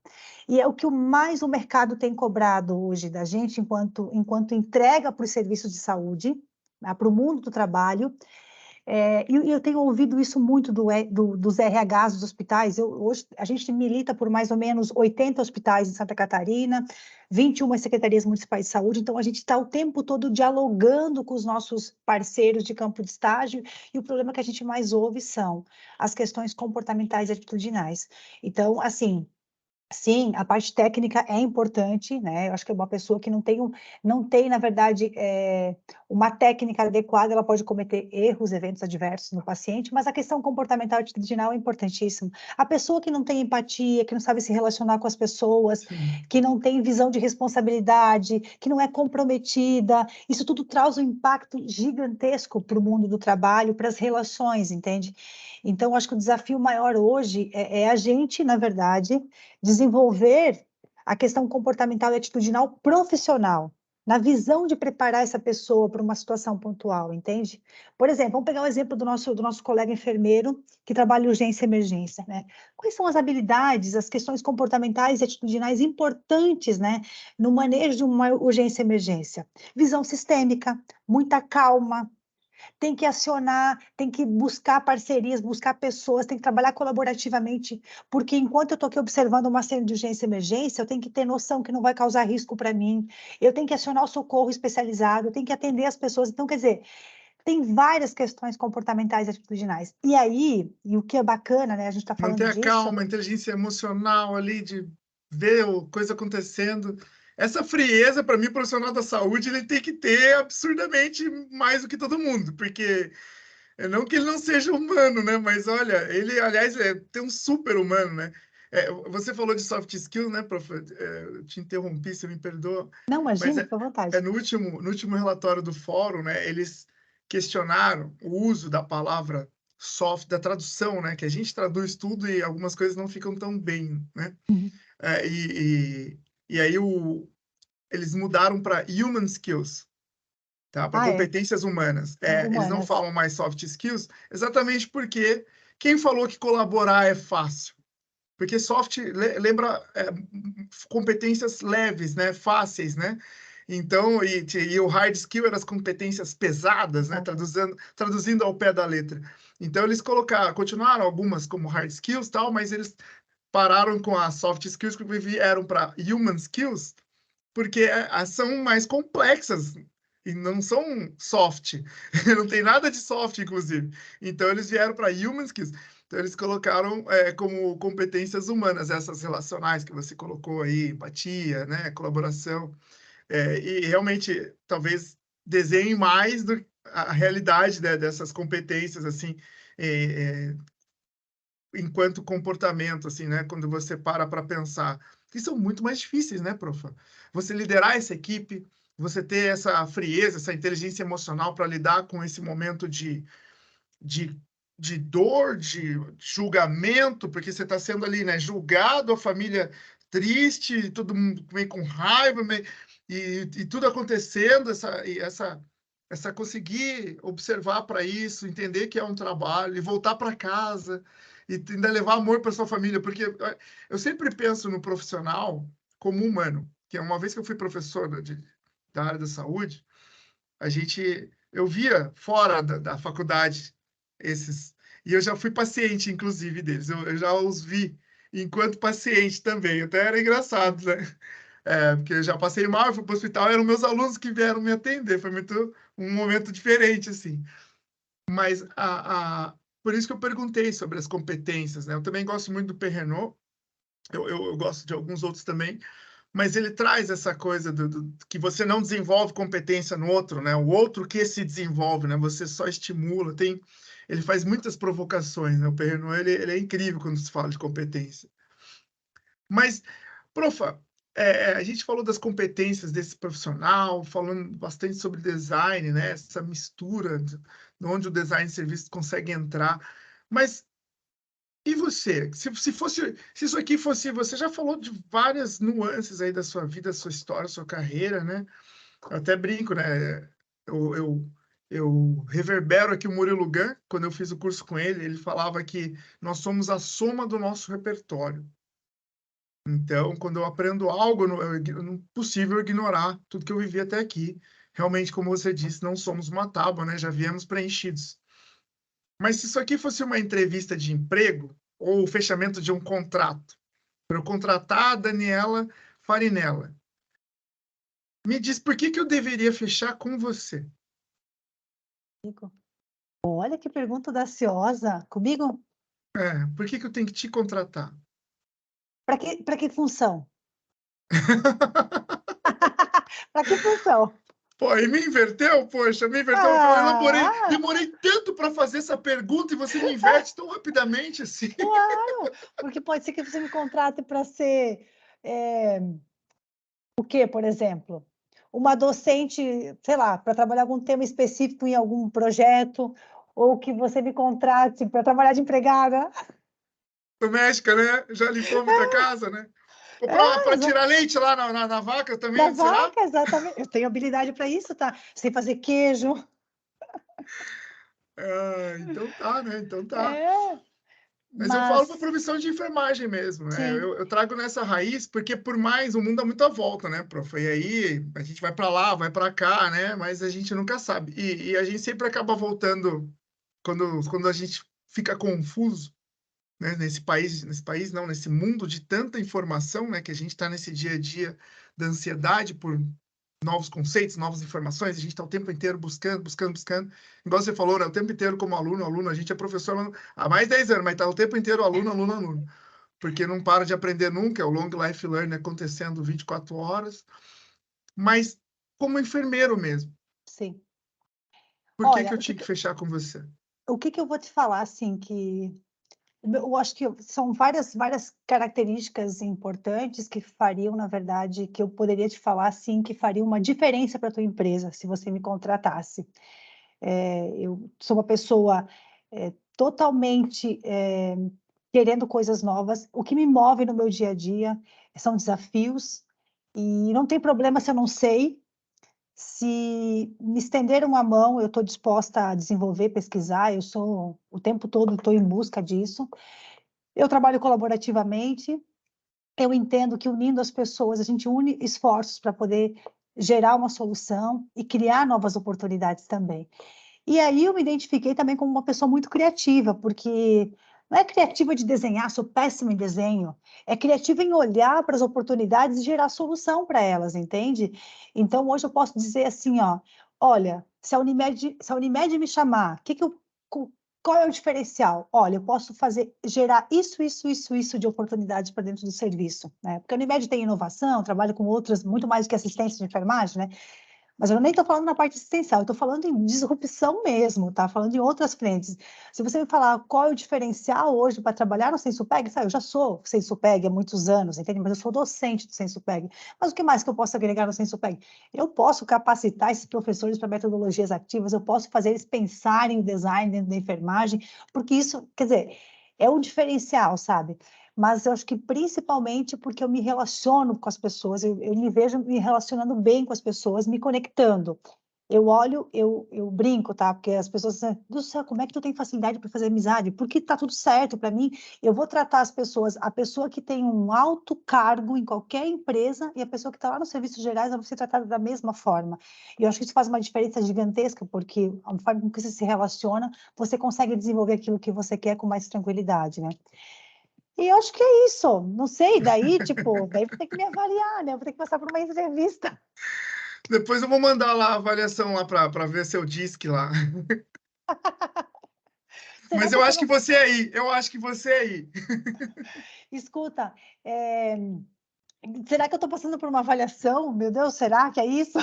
E é o que mais o mercado tem cobrado hoje da gente, enquanto entrega para os serviços de saúde, né, para o mundo do trabalho. E eu tenho ouvido isso muito dos RHs dos hospitais. Hoje a gente milita por mais ou menos 80 hospitais em Santa Catarina, 21 secretarias municipais de saúde, então a gente está o tempo todo dialogando com os nossos parceiros de campo de estágio, e o problema que a gente mais ouve são as questões comportamentais e atitudinais. Então, assim, sim, a parte técnica é importante, né? Eu acho que uma pessoa que não tem, na verdade, uma técnica adequada, ela pode cometer erros, eventos adversos no paciente, mas a questão comportamental e atitudinal é importantíssima. A pessoa que não tem empatia, que não sabe se relacionar com as pessoas, Sim. que não tem visão de responsabilidade, que não é comprometida, isso tudo traz um impacto gigantesco para o mundo do trabalho, para as relações, entende? Então, acho que o desafio maior hoje é a gente, na verdade, desenvolver a questão comportamental e atitudinal profissional, na visão de preparar essa pessoa para uma situação pontual, entende? Por exemplo, vamos pegar o exemplo do nosso colega enfermeiro que trabalha em urgência e emergência, né? Quais são as habilidades, as questões comportamentais e atitudinais importantes, né, no manejo de uma urgência e emergência? Visão sistêmica, muita calma, tem que acionar, tem que buscar parcerias, buscar pessoas, tem que trabalhar colaborativamente, porque enquanto eu estou aqui observando uma cena de urgência e emergência, eu tenho que ter noção que não vai causar risco para mim, eu tenho que acionar o socorro especializado, eu tenho que atender as pessoas. Então, quer dizer, tem várias questões comportamentais e atitudinais. E aí, e o que é bacana, né, a gente está falando Manter a disso... calma, a inteligência emocional ali, de ver a coisa acontecendo. Essa frieza, para mim, profissional da saúde, ele tem que ter absurdamente mais do que todo mundo, porque não que ele não seja humano, né? Mas olha, ele, aliás, tem um super humano, né? Você falou de soft skills, né, prof? Eu te interrompi, você me perdoa. Não, Mas imagina, fica à vontade. no último relatório do fórum, né, eles questionaram o uso da palavra soft, da tradução, né, que a gente traduz tudo e algumas coisas não ficam tão bem, né? Uhum. É, e aí eles mudaram para human skills, tá? Para Ah, competências humanas. Eles não humanas. falam mais soft skills, exatamente porque quem falou que colaborar é fácil? Porque soft lembra competências leves, né? Fáceis, né? Então, e o hard skill eram as competências pesadas, né? Traduzindo ao pé da letra. Então, eles continuaram algumas como hard skills, tal, mas eles pararam com as soft skills que vieram para human skills, porque são mais complexas e não são soft. Não tem nada de soft, inclusive. Então, eles vieram para human skills. Então, eles colocaram como competências humanas, essas relacionais que você colocou aí, empatia, né, colaboração. E realmente, talvez, desenhe mais a realidade, né, dessas competências, assim, enquanto comportamento, assim, né, quando você para pensar. Que são muito mais difíceis, né, prof? Você liderar essa equipe, você ter essa frieza, essa inteligência emocional para lidar com esse momento de dor, de julgamento, porque você está sendo ali, né, julgado, a família triste, todo mundo meio com raiva, e tudo acontecendo, essa conseguir observar para isso, entender que é um trabalho, e voltar para casa, e ainda levar amor para sua família, porque eu sempre penso no profissional como humano, que uma vez que eu fui professor da área da saúde, eu via fora da faculdade esses, e eu já fui paciente, inclusive, deles, eu já os vi enquanto paciente também, até era engraçado, né? Porque eu já passei mal, eu fui para o hospital, eram meus alunos que vieram me atender, foi um momento diferente, assim. Mas por isso que eu perguntei sobre as competências, né? Eu também gosto muito do Perrenot, eu gosto de alguns outros também, mas ele traz essa coisa que você não desenvolve competência no outro, né? O outro que se desenvolve, né? Você só estimula, ele faz muitas provocações, né? O Perrenot, ele é incrível quando se fala de competência. Mas, profa, a gente falou das competências desse profissional, falando bastante sobre design, né? Essa mistura de onde o design de serviço consegue entrar. Mas e você? Se isso aqui fosse, você já falou de várias nuances aí da sua vida, sua história, sua carreira, né? Eu até brinco, né? Eu eu reverbero aqui o Murilo Gun, quando eu fiz o curso com ele falava que nós somos a soma do nosso repertório. Então, quando eu aprendo algo, não é possível ignorar tudo que eu vivi até aqui. Realmente, como você disse, não somos uma tábua, né? Já viemos preenchidos. Mas se isso aqui fosse uma entrevista de emprego ou o fechamento de um contrato, para eu contratar a Daniela Farinella, me diz por que eu deveria fechar com você? Olha que pergunta audaciosa. Comigo? Por que eu tenho que te contratar? Para que função? Para que função? Pô, aí me inverteu, poxa, me inverteu. Ah, Demorei tanto para fazer essa pergunta e você me inverte tão rapidamente assim. claro, porque pode ser que você me contrate para ser o quê, por exemplo? Uma docente, sei lá, para trabalhar algum tema específico em algum projeto, ou que você me contrate para trabalhar de empregada. Doméstica, né? Já limpou muita casa, né? Ou É, para tirar leite lá na vaca da também, será? vaca, exatamente. Eu tenho habilidade para isso, tá? Sei fazer queijo. Então tá, né? Então tá. É, Mas eu falo para mas profissão de enfermagem mesmo, né? sim, Eu trago nessa raiz, porque por mais o mundo dá muita volta, né, prof? E aí a gente vai para lá, vai para cá, né? Mas a gente nunca sabe. E a gente sempre acaba voltando quando a gente fica confuso, né? Nesse país não, nesse mundo de tanta informação, né? Que a gente está nesse dia a dia da ansiedade por novos conceitos, novas informações, a gente está o tempo inteiro buscando, buscando, buscando. Igual você falou, né? O tempo inteiro como aluno, a gente é professor há mais de 10 anos, mas está o tempo inteiro aluno, porque não para de aprender nunca, é o long life learning acontecendo 24 horas, mas como enfermeiro mesmo, sim. por que Olha, eu tinha que fechar com você? o que que eu vou te falar, assim, que eu acho que são várias características importantes que fariam, na verdade, que eu poderia te falar, assim, que fariam uma diferença para a tua empresa, se você me contratasse. Eu sou uma pessoa, totalmente, querendo coisas novas. O que me move no meu dia a dia são desafios, e não tem problema se eu não sei. Se me estenderam a mão, eu estou disposta a desenvolver, pesquisar, eu sou o tempo todo estou em busca disso. Eu trabalho colaborativamente, eu entendo que unindo as pessoas, a gente une esforços para poder gerar uma solução e criar novas oportunidades também. E aí eu me identifiquei também como uma pessoa muito criativa, porque não é criativa de desenhar, sou péssima em desenho, é criativa em olhar para as oportunidades e gerar solução para elas, entende? Então hoje eu posso dizer assim, ó, olha, se a Unimed me chamar, qual é o diferencial? Olha, eu posso gerar isso de oportunidades para dentro do serviço, né? Porque a Unimed tem inovação, trabalha com outras, muito mais do que assistência de enfermagem, né? Mas eu nem estou falando na parte assistencial, eu estou falando em disrupção mesmo, tá? Falando em outras frentes. Se você me falar qual é o diferencial hoje para trabalhar no Sensupeg, sabe, eu já sou Sensupeg há muitos anos, entende? Mas eu sou docente do Sensupeg. Mas o que mais que eu posso agregar no Sensupeg? Eu posso capacitar esses professores para metodologias ativas, eu posso fazer eles pensarem o design dentro da enfermagem, porque isso, quer dizer, é um diferencial, sabe? Mas eu acho que principalmente porque eu me relaciono com as pessoas, eu me vejo me relacionando bem com as pessoas, me conectando. Eu olho, eu brinco, tá? Porque as pessoas dizem, do céu, como é que tu tem facilidade para fazer amizade? Porque tá tudo certo para mim. Eu vou tratar as pessoas, a pessoa que tem um alto cargo em qualquer empresa e a pessoa que está lá nos serviços gerais, ela vai ser tratada da mesma forma. E eu acho que isso faz uma diferença gigantesca, porque a forma com que você se relaciona, você consegue desenvolver aquilo que você quer com mais tranquilidade, né? E eu acho que é isso. Não sei, daí, tipo, daí vou ter que me avaliar, né? Vou ter que passar por uma entrevista. Depois eu vou mandar lá a avaliação lá para ver seu disque lá. Será Mas que eu eu tô acho que no... você é aí, eu acho que você é aí. Escuta, será que eu tô passando por uma avaliação? Meu Deus, será que é isso?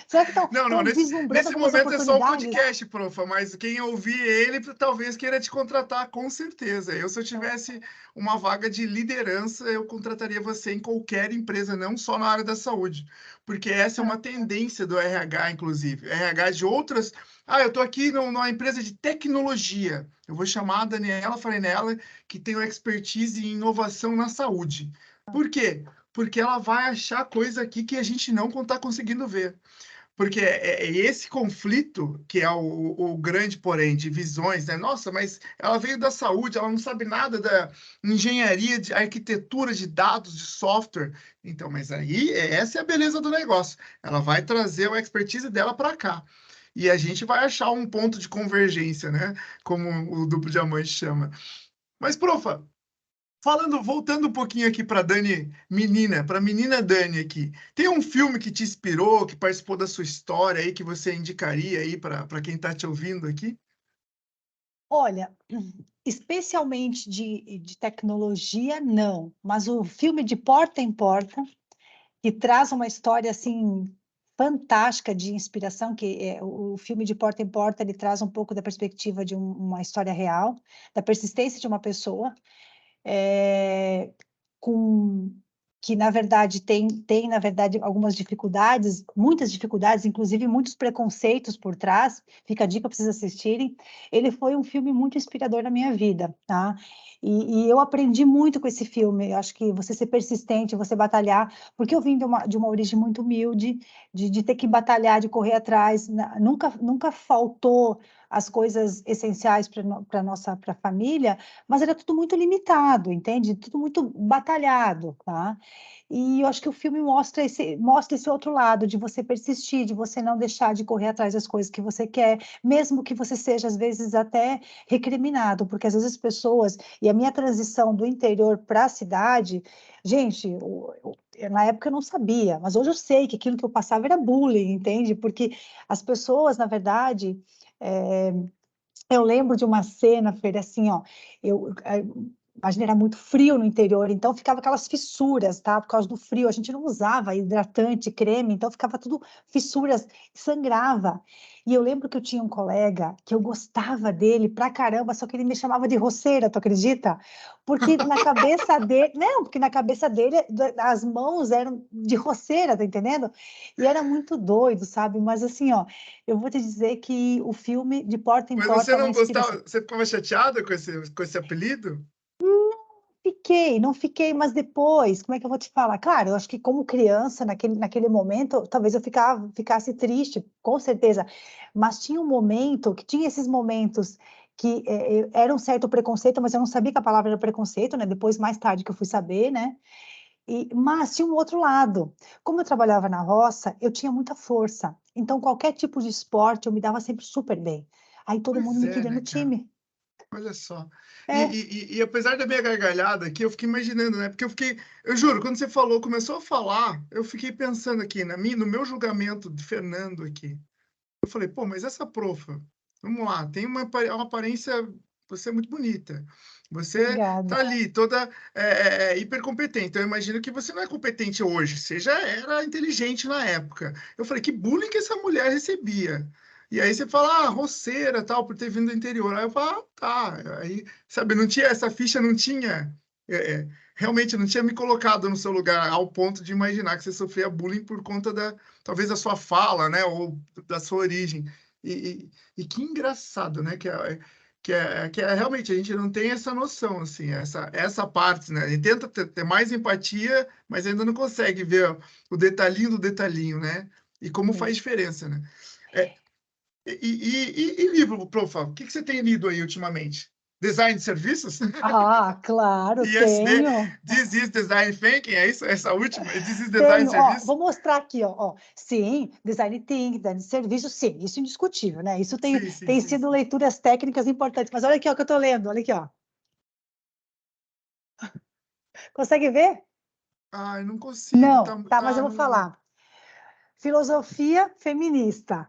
Será que Não, não, estão vislumbrando nesse algumas momento é só o oportunidades? podcast, profa, mas quem ouvir ele talvez queira te contratar, com certeza. Se eu tivesse uma vaga de liderança, eu contrataria você em qualquer empresa, não só na área da saúde, porque essa é uma tendência do RH, inclusive. RH de outras. Ah, eu estou aqui numa empresa de tecnologia. Eu vou chamar a Daniela Farinella, que tem uma expertise em inovação na saúde. Por quê? Porque ela vai achar coisa aqui que a gente não está conseguindo ver. Porque é esse conflito que é o grande porém de visões, né? Nossa, mas ela veio da saúde, ela não sabe nada da engenharia, de arquitetura de dados, de software. Então, mas aí essa é a beleza do negócio. Ela vai trazer a expertise dela para cá. E a gente vai achar um ponto de convergência, né? Como o duplo diamante chama. Mas, profa, voltando um pouquinho aqui para Dani, para menina Dani aqui. Tem um filme que te inspirou, que participou da sua história aí, que você indicaria aí para quem está te ouvindo aqui? Olha, especialmente de tecnologia, não, mas o filme de Porta em Porta, que traz uma história assim fantástica de inspiração, que é o filme de Porta em Porta, ele traz um pouco da perspectiva de uma história real, da persistência de uma pessoa, é, com que na verdade tem na verdade algumas dificuldades, muitas dificuldades, inclusive muitos preconceitos por trás. Fica a dica para vocês assistirem. Ele foi um filme muito inspirador na minha vida, tá? E eu aprendi muito com esse filme. Eu acho que você ser persistente, você batalhar, porque eu vim de uma origem muito humilde, de ter que batalhar, de correr atrás. Nunca faltou as coisas essenciais para nossa família, mas era tudo muito limitado, entende? Tudo muito batalhado, tá? E eu acho que o filme mostra esse outro lado, de você persistir, de você não deixar de correr atrás das coisas que você quer, mesmo que você seja, às vezes, até recriminado, porque às vezes as pessoas, e a minha transição do interior para a cidade, gente, na época eu não sabia, mas hoje eu sei que aquilo que eu passava era bullying, entende? Porque as pessoas, na verdade, é, eu lembro de uma cena, Fer, assim, ó, imagina, era muito frio no interior, então ficava aquelas fissuras, tá? Por causa do frio, a gente não usava hidratante, creme, então ficava tudo fissuras, sangrava. E eu lembro que eu tinha um colega que eu gostava dele pra caramba, só que ele me chamava de roceira, tu acredita? Porque na cabeça dele, não, porque na cabeça dele as mãos eram de roceira, tá entendendo? E era muito doido, sabe? Mas assim, ó, eu vou te dizer que o filme De Porta em Mas você Porta é uma não inspiração. gostava, você ficava chateada com esse apelido? Não fiquei, mas depois, como é que eu vou te falar? Claro, eu acho que como criança, naquele momento, talvez eu ficasse triste, com certeza, mas tinha um momento, que tinha esses momentos que era um certo preconceito, mas eu não sabia que a palavra era preconceito, né? Depois, mais tarde, que eu fui saber, né? Mas tinha um outro lado. Como eu trabalhava na roça, eu tinha muita força. Então, qualquer tipo de esporte, eu me dava sempre super bem. Aí todo mundo Pois me é, queria no né, cara? time. Olha só. E, É, e, e, e apesar da minha gargalhada aqui, eu fiquei imaginando, né? Porque eu juro, quando você falou, começou a falar, eu fiquei pensando aqui, no meu julgamento de Fernando aqui. Eu falei, pô, mas essa profa, vamos lá, tem uma aparência, você é muito bonita. Você obrigada. tá ali, toda hiper competente. Então, eu imagino que você não é competente hoje, você já era inteligente na época. Eu falei, que bullying que essa mulher recebia. E aí você fala, roceira, tal, por ter vindo do interior. Aí eu falo, tá. Aí, sabe, não tinha, essa ficha não tinha, realmente não tinha me colocado no seu lugar ao ponto de imaginar que você sofria bullying por conta talvez da sua fala, né, ou da sua origem. E que engraçado, né, que é realmente a gente não tem essa noção, assim, essa parte, né? A gente tenta ter mais empatia, mas ainda não consegue ver o detalhinho do detalhinho, né? E como faz diferença, né? É, e livro, profa, o que você tem lido aí ultimamente? Design de serviços? Ah, claro, ISD, tenho. This is Design Thinking, é isso? Essa última? This is Design Tenho, ó, Serviço? vou mostrar aqui, ó. Sim, design thinking, design de serviço, sim, isso é indiscutível, né? Isso tem, Sim, sim, tem sim, sido sim. leituras técnicas importantes. Mas olha aqui, ó, o que eu tô lendo, olha aqui, ó. Consegue ver? Ai, não consigo, tá? Não, tá, mas eu vou Não. falar. Filosofia feminista.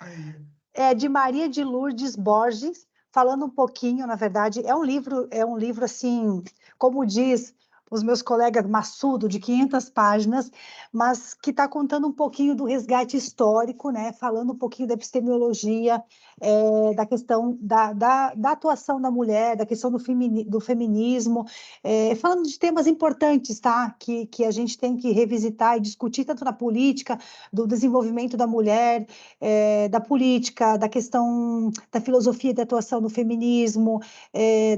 Aí. É de Maria de Lourdes Borges, falando um pouquinho, na verdade, é um livro assim, como diz os meus colegas maçudo, de 500 páginas, mas que está contando um pouquinho do resgate histórico, né? Falando um pouquinho da epistemologia, da questão da atuação da mulher, da questão do feminismo, falando de temas importantes, tá? Que a gente tem que revisitar e discutir tanto na política, do desenvolvimento da mulher, da política, da questão da filosofia da atuação do feminismo,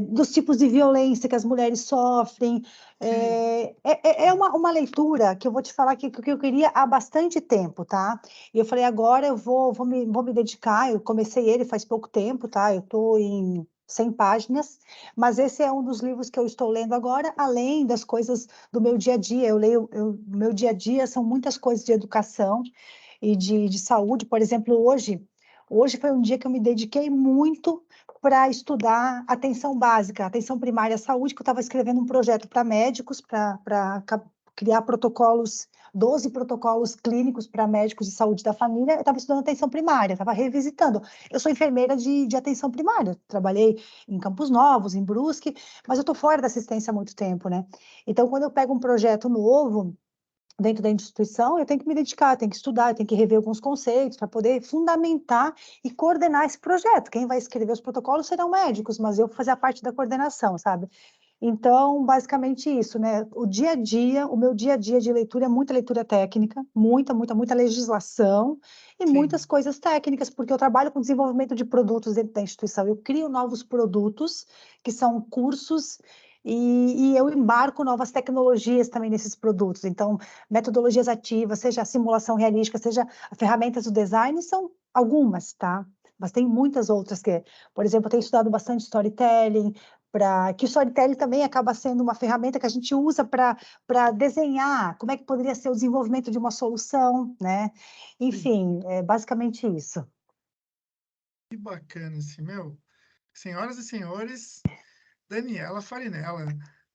dos tipos de violência que as mulheres sofrem, É uma leitura que eu vou te falar que eu queria há bastante tempo, tá? E eu falei, agora eu vou me dedicar. Eu comecei ele faz pouco tempo, tá? Eu estou em 100 páginas, mas esse é um dos livros que eu estou lendo agora, além das coisas do meu dia a dia. Meu dia a dia são muitas coisas de educação e de saúde. Por exemplo, hoje foi um dia que eu me dediquei muito para estudar atenção básica, atenção primária à saúde, que eu estava escrevendo um projeto para médicos, para criar protocolos, 12 protocolos clínicos para médicos de saúde da família. Eu estava estudando atenção primária, estava revisitando. Eu sou enfermeira de atenção primária, trabalhei em Campos Novos, em Brusque, mas eu estou fora da assistência há muito tempo, né? Então, quando eu pego um projeto novo, dentro da instituição, eu tenho que me dedicar, eu tenho que estudar, eu tenho que rever alguns conceitos para poder fundamentar e coordenar esse projeto. Quem vai escrever os protocolos serão médicos, mas eu vou fazer a parte da coordenação, sabe? Então, basicamente isso, né? O meu dia a dia de leitura é muita leitura técnica, muita legislação e Sim. muitas coisas técnicas, porque eu trabalho com desenvolvimento de produtos dentro da instituição. Eu crio novos produtos, que são cursos, e eu embarco novas tecnologias também nesses produtos. Então, metodologias ativas, seja a simulação realística, seja ferramentas do design, são algumas, tá? Mas tem muitas outras que, por exemplo, eu tenho estudado bastante storytelling, que o storytelling também acaba sendo uma ferramenta que a gente usa para desenhar como é que poderia ser o desenvolvimento de uma solução, né? Enfim, é basicamente isso. Que bacana, assim, meu. Senhoras e senhores, Daniela Farinella.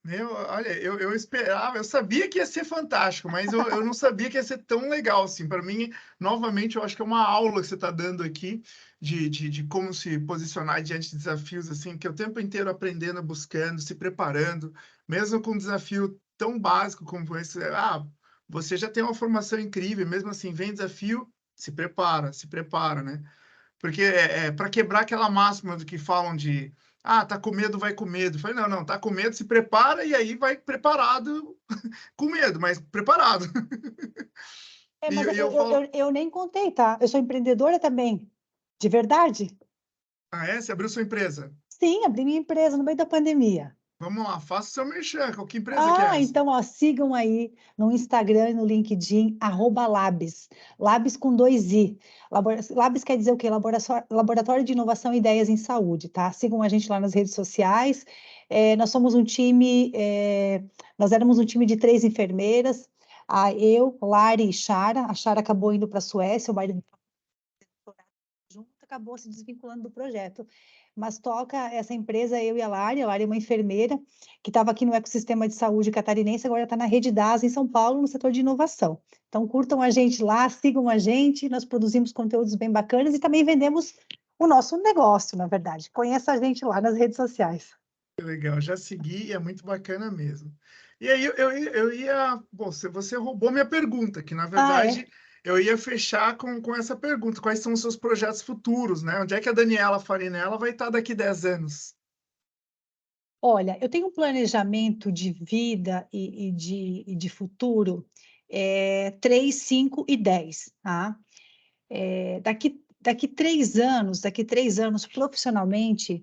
Meu, olha, eu esperava, eu sabia que ia ser fantástico, mas eu não sabia que ia ser tão legal, assim. Para mim, novamente, eu acho que é uma aula que você está dando aqui de como se posicionar diante de desafios, assim, que é o tempo inteiro aprendendo, buscando, se preparando, mesmo com um desafio tão básico como esse. Você já tem uma formação incrível, mesmo assim, vem desafio, se prepara, né? Porque para quebrar aquela máxima do que falam de tá com medo, vai com medo. Eu falei, não, tá com medo, se prepara e aí vai preparado, com medo, mas preparado. E, Mas e eu falo, eu nem contei, tá? Eu sou empreendedora também, de verdade. você abriu sua empresa? Sim, abri minha empresa no meio da pandemia. Vamos lá, faça o seu merchan. Que empresa que é essa? Então, ó, sigam aí no Instagram e no LinkedIn, @Labs. Labs com 2 I. Labs quer dizer o quê? Laboratório de Inovação e Ideias em Saúde, tá? Sigam a gente lá nas redes sociais. Nós somos um time, nós éramos um time de 3 enfermeiras, eu, Lari e Chara. A Chara acabou indo para a Suécia, o marido junto, acabou se desvinculando do projeto. Mas toca essa empresa, eu e a Lari é uma enfermeira que estava aqui no ecossistema de saúde catarinense, agora está na Rede DAS em São Paulo, no setor de inovação. Então, curtam a gente lá, sigam a gente, nós produzimos conteúdos bem bacanas e também vendemos o nosso negócio, na verdade. Conheça a gente lá nas redes sociais. Que legal, já segui e é muito bacana mesmo. E aí eu ia. Bom, você roubou minha pergunta, que na verdade É? eu ia fechar com essa pergunta: quais são os seus projetos futuros, né? Onde é que a Daniela Farinella vai estar daqui 10 anos? Olha, eu tenho um planejamento de vida e de futuro, 3, 5 e 10, tá? Daqui 3 anos, profissionalmente,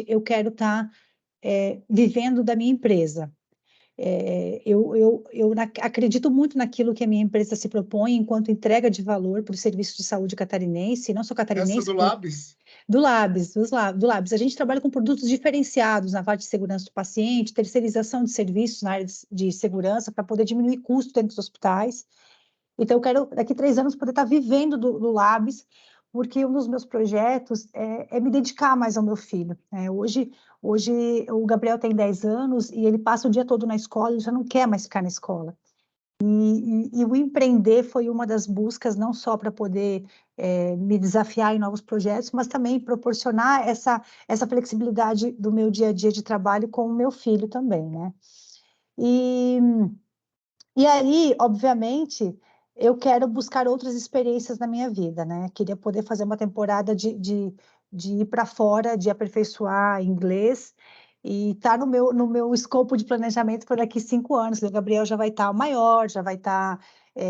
eu quero estar vivendo da minha empresa. Acredito muito naquilo que a minha empresa se propõe enquanto entrega de valor para o serviço de saúde catarinense, não só Essa catarinense, do Labs? do Labs. A gente trabalha com produtos diferenciados na parte de segurança do paciente, terceirização de serviços na área de segurança para poder diminuir custo dentro dos hospitais. Então, eu quero, daqui 3 anos, poder estar vivendo do Labs, porque um dos meus projetos é me dedicar mais ao meu filho, né? Hoje, o Gabriel tem 10 anos e ele passa o dia todo na escola, ele já não quer mais ficar na escola. E o empreender foi uma das buscas, não só para poder me desafiar em novos projetos, mas também proporcionar essa flexibilidade do meu dia a dia de trabalho com o meu filho também, né? E, e aí, obviamente, eu quero buscar outras experiências na minha vida, né? Queria poder fazer uma temporada de ir para fora, de aperfeiçoar inglês, e tá no meu escopo de planejamento para daqui 5 anos. O Gabriel já vai estar maior, já vai estar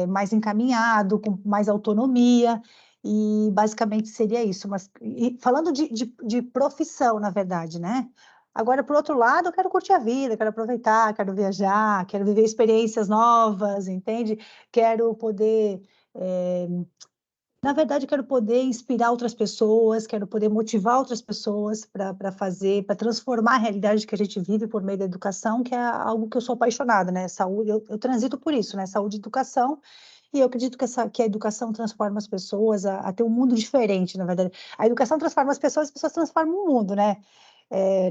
mais encaminhado, com mais autonomia, e basicamente seria isso. Mas falando de profissão, na verdade, né? Agora, por outro lado, eu quero curtir a vida, quero aproveitar, quero viajar, quero viver experiências novas, entende? Quero poder, na verdade, quero poder inspirar outras pessoas, quero poder motivar outras pessoas para fazer, para transformar a realidade que a gente vive por meio da educação, que é algo que eu sou apaixonada, né? Saúde, eu transito por isso, né? Saúde e educação. E eu acredito que a educação transforma as pessoas a ter um mundo diferente, na verdade. A educação transforma as pessoas transformam o mundo, né?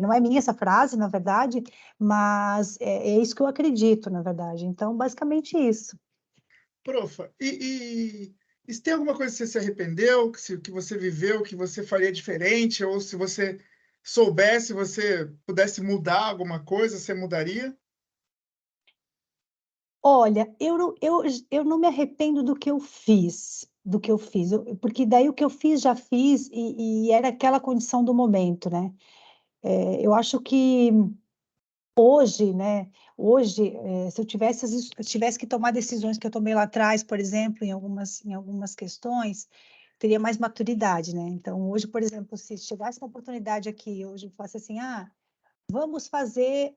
Não é minha essa frase, na verdade, mas é isso que eu acredito, na verdade. Então, basicamente isso. Profa, e se tem alguma coisa que você se arrependeu, que você viveu, que você faria diferente, ou se você soubesse, você pudesse mudar alguma coisa, você mudaria? Olha, eu não me arrependo do que eu fiz, porque daí o que eu fiz, já fiz, e era aquela condição do momento, né? Eu acho que hoje, né, se eu tivesse que tomar decisões que eu tomei lá atrás, por exemplo, em algumas questões, teria mais maturidade, né? Então, hoje, por exemplo, se chegasse uma oportunidade aqui, hoje eu faço assim, vamos fazer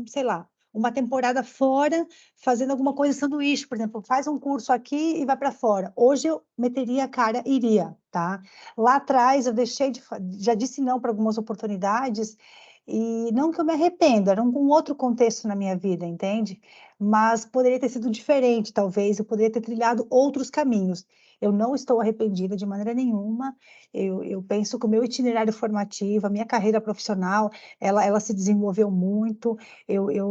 sei lá, uma temporada fora, fazendo alguma coisa de sanduíche, por exemplo, faz um curso aqui e vai para fora. Hoje eu meteria a cara, iria, tá? Lá atrás eu já disse não para algumas oportunidades, e não que eu me arrependa, era um outro contexto na minha vida, entende? Mas poderia ter sido diferente, talvez, eu poderia ter trilhado outros caminhos. Eu não estou arrependida de maneira nenhuma. Eu penso que o meu itinerário formativo, a minha carreira profissional, ela se desenvolveu muito.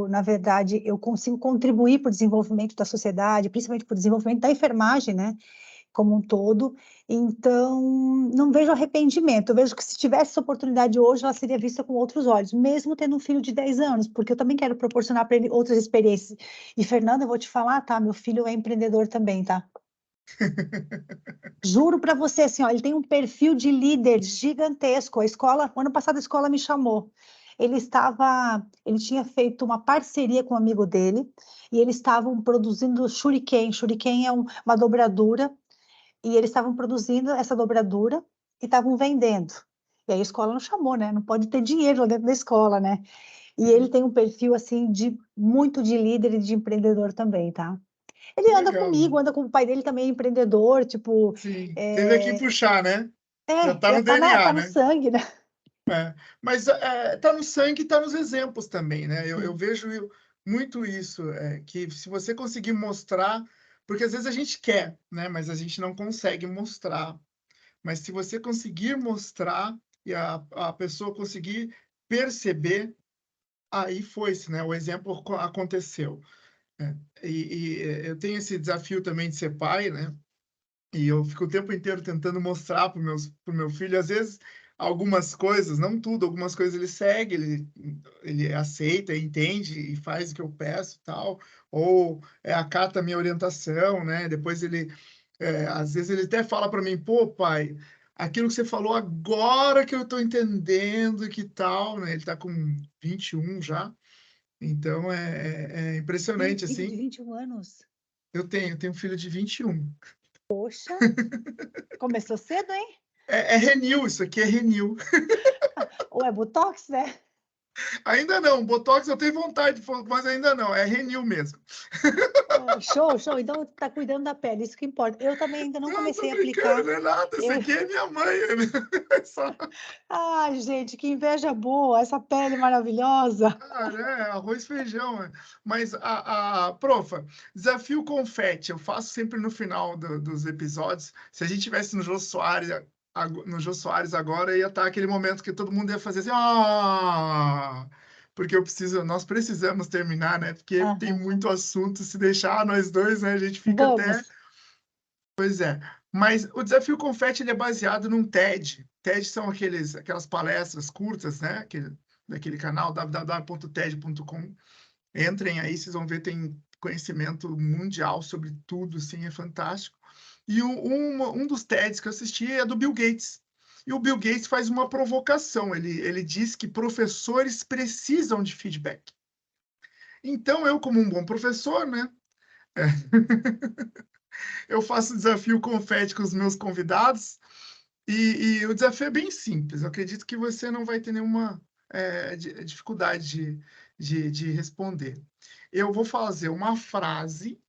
Na verdade, eu consigo contribuir para o desenvolvimento da sociedade, principalmente para o desenvolvimento da enfermagem, né, como um todo. Então, não vejo arrependimento. Eu vejo que se tivesse essa oportunidade hoje, ela seria vista com outros olhos, mesmo tendo um filho de 10 anos, porque eu também quero proporcionar para ele outras experiências. E, Fernanda, eu vou te falar, tá? Meu filho é empreendedor também, tá? Juro para você, assim, ó, ele tem um perfil de líder gigantesco. O ano passado a escola me chamou. Ele tinha feito uma parceria com um amigo dele e eles estavam produzindo shuriken. Shuriken é uma dobradura e eles estavam produzindo essa dobradura e estavam vendendo. E aí a escola não chamou, né? Não pode ter dinheiro lá dentro da escola, né? E ele tem um perfil assim de muito de líder e de empreendedor também, tá? Que Ele anda legal, né? comigo, anda com o pai dele também, empreendedor, tipo, Sim, teve aqui é, puxar, né? Já tá no tá DNA, no né? sangue, né? É. Mas tá no sangue e tá nos exemplos também, né? Eu Sim. vejo muito isso, que se você conseguir mostrar, porque às vezes a gente quer, né? Mas a gente não consegue mostrar. Mas se você conseguir mostrar e a pessoa conseguir perceber, aí foi-se, né? O exemplo aconteceu. Né? Eu tenho esse desafio também de ser pai, né? E eu fico o tempo inteiro tentando mostrar pro meu filho, às vezes, algumas coisas, não tudo, algumas coisas ele segue, ele aceita, entende e faz o que eu peço, tal, ou acata a minha orientação, né? Depois às vezes ele até fala para mim, pô, pai, aquilo que você falou agora que eu estou entendendo que tal, né? Ele está com 21 já, então é impressionante, Filho de assim. 21 anos. Eu tenho um filho de 21. Poxa, começou cedo, hein? É Renil, isso aqui é Renil. Ou é Botox, né? Ainda não, Botox eu tenho vontade, mas ainda não, é Renil mesmo. Show, show. Então tá cuidando da pele, isso que importa. Eu também ainda não Não, tô comecei a brincando, aplicar. não é nada, isso Eu... aqui é minha mãe. É só, Ai, gente, que inveja boa, essa pele maravilhosa. cara, arroz e feijão. Mas, profa, desafio confete, eu faço sempre no final dos episódios. Se a gente tivesse no Jô Soares agora, ia estar aquele momento que todo mundo ia fazer assim, porque nós precisamos terminar, né? Porque tem Aham. muito assunto, se deixar nós dois, né? A gente fica até. Vamos. Pois é. Mas o desafio confete ele é baseado num TED. TED são aquelas palestras curtas, né? Daquele canal www.ted.com. Entrem aí, vocês vão ver, tem conhecimento mundial sobre tudo, assim, é fantástico. E um dos TEDs que eu assisti é do Bill Gates. E o Bill Gates faz uma provocação. Ele diz que professores precisam de feedback. Então, eu, como um bom professor, né? Eu faço desafio confete com os meus convidados. E o desafio é bem simples. Eu acredito que você não vai ter nenhuma. dificuldade de responder. Eu vou fazer uma frase,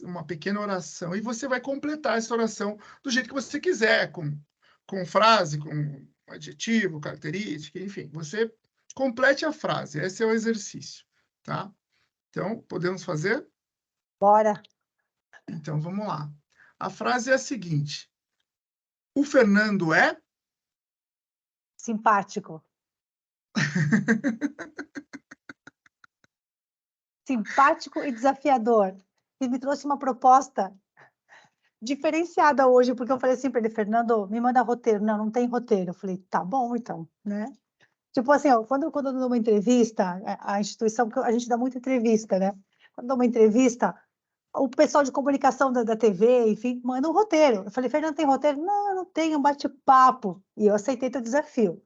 uma pequena oração, e você vai completar essa oração do jeito que você quiser, com frase, com adjetivo, característica, enfim. Você complete a frase. Esse é o exercício, tá? Então, podemos fazer? Bora. Então, vamos lá. A frase é a seguinte: o Fernando é... Simpático. Simpático e desafiador. E me trouxe uma proposta diferenciada hoje, porque eu falei assim para ele, Fernando, me manda roteiro. Não, não tem roteiro. Eu falei, tá bom, então, né? Tipo assim, ó, quando eu dou uma entrevista, a instituição, porque a gente dá muita entrevista, né? Quando eu dou uma entrevista, o pessoal de comunicação da TV, enfim, manda um roteiro. Eu falei, Fernando, tem roteiro? Não, não tem, um bate-papo. E eu aceitei teu desafio.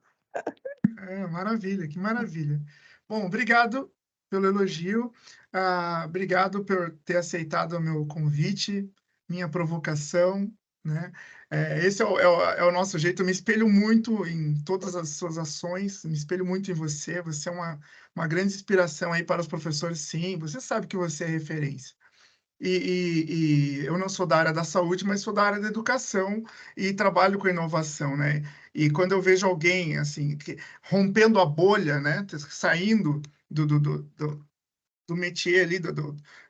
Maravilha, que maravilha. Bom, obrigado pelo elogio, obrigado por ter aceitado o meu convite, minha provocação, né? Esse é o nosso jeito. Eu me espelho muito em todas as suas ações, me espelho muito em você. Você é uma grande inspiração aí para os professores, sim. Você sabe que você é referência. E eu não sou da área da saúde, mas sou da área da educação e trabalho com inovação, né? E quando eu vejo alguém, assim, rompendo a bolha, né? Saindo do métier ali,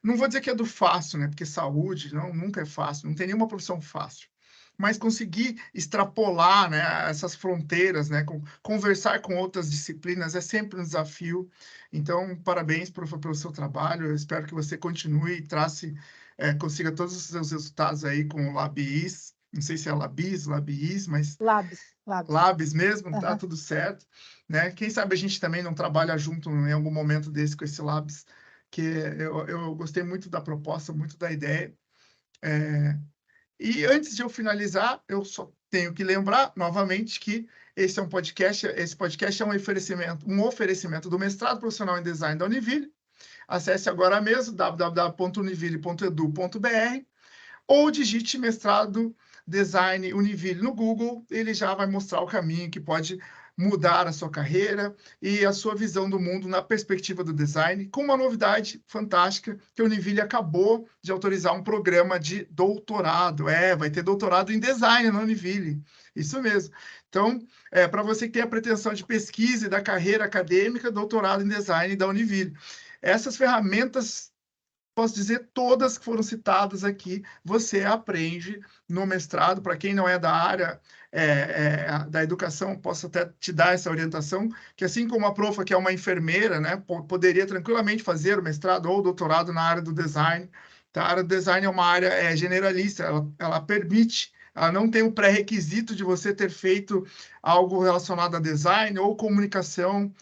não vou dizer que é do fácil, né? Porque saúde nunca é fácil, não tem nenhuma profissão fácil. Mas conseguir extrapolar, né, essas fronteiras, né, conversar com outras disciplinas é sempre um desafio. Então, parabéns pelo seu trabalho. Eu espero que você continue e consiga todos os seus resultados aí com o Labis. Não sei se é Labis, mas Labs. Labs mesmo, tá Uhum. tudo certo, né? Quem sabe a gente também não trabalha junto em algum momento desse com esse Labs, que eu gostei muito da proposta, muito da ideia. E antes de eu finalizar, eu só tenho que lembrar novamente que esse podcast é um oferecimento do mestrado profissional em design da Univille. Acesse agora mesmo www.univille.edu.br ou digite mestrado design Univille no Google, ele já vai mostrar o caminho que pode mudar a sua carreira e a sua visão do mundo na perspectiva do design, com uma novidade fantástica, que a Univille acabou de autorizar um programa de doutorado. Vai ter doutorado em design na Univille. Isso mesmo. Então, para você que tem a pretensão de pesquisa e da carreira acadêmica, doutorado em design da Univille. Essas ferramentas, posso dizer, todas que foram citadas aqui, você aprende no mestrado. Para quem não é da área da educação, posso até te dar essa orientação, que assim como a profa, que é uma enfermeira, né, poderia tranquilamente fazer o mestrado ou o doutorado na área do design. Tá? A área do design é uma área generalista, ela permite, ela não tem o pré-requisito de você ter feito algo relacionado a design ou comunicação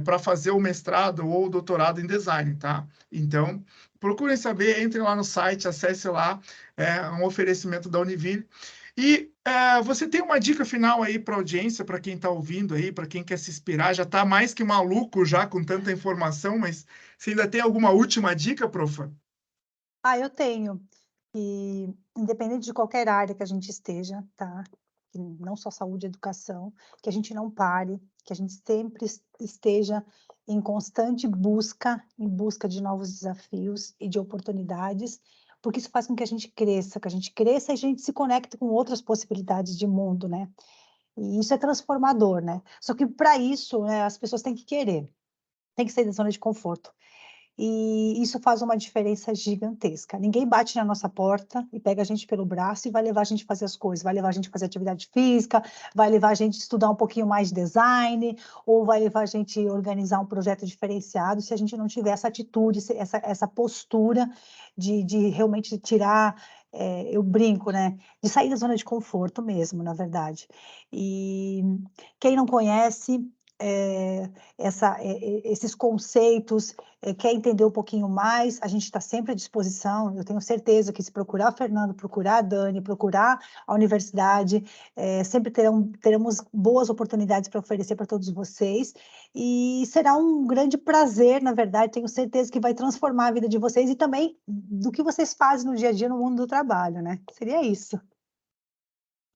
para fazer o mestrado ou o doutorado em design, tá? Então, procurem saber, entrem lá no site, acesse lá, um oferecimento da Univille. E você tem uma dica final aí para a audiência, para quem está ouvindo aí, para quem quer se inspirar, já está mais que maluco já com tanta informação, mas você ainda tem alguma última dica, profa? Eu tenho. E independente de qualquer área que a gente esteja, tá? Não só saúde e educação, que a gente não pare, que a gente sempre esteja em constante busca, em busca de novos desafios e de oportunidades, porque isso faz com que a gente cresça, e a gente se conecte com outras possibilidades de mundo, né? E isso é transformador, né? Só que para isso, né, as pessoas têm que querer, têm que sair da zona de conforto. E isso faz uma diferença gigantesca. Ninguém bate na nossa porta e pega a gente pelo braço e vai levar a gente a fazer as coisas, vai levar a gente a fazer atividade física, vai levar a gente a estudar um pouquinho mais de design, ou vai levar a gente a organizar um projeto diferenciado, se a gente não tiver essa atitude, essa postura de realmente tirar, eu brinco, né? De sair da zona de conforto mesmo, na verdade. E quem não conhece esses conceitos, quer entender um pouquinho mais, a gente está sempre à disposição. Eu tenho certeza que se procurar a Fernando, procurar a Dani, procurar a universidade, sempre teremos boas oportunidades para oferecer para todos vocês, e será um grande prazer, na verdade, tenho certeza que vai transformar a vida de vocês e também do que vocês fazem no dia a dia no mundo do trabalho, né? Seria isso.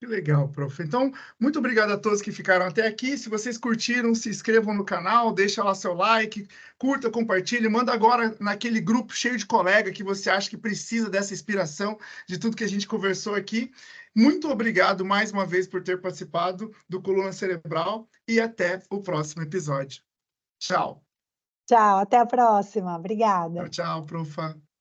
Que legal, prof. Então, muito obrigado a todos que ficaram até aqui. Se vocês curtiram, se inscrevam no canal, deixa lá seu like, curta, compartilhe, manda agora naquele grupo cheio de colega que você acha que precisa dessa inspiração de tudo que a gente conversou aqui. Muito obrigado mais uma vez por ter participado do Coluna Cerebral e até o próximo episódio. Tchau. Tchau, até a próxima. Obrigada. Tchau, tchau, profa.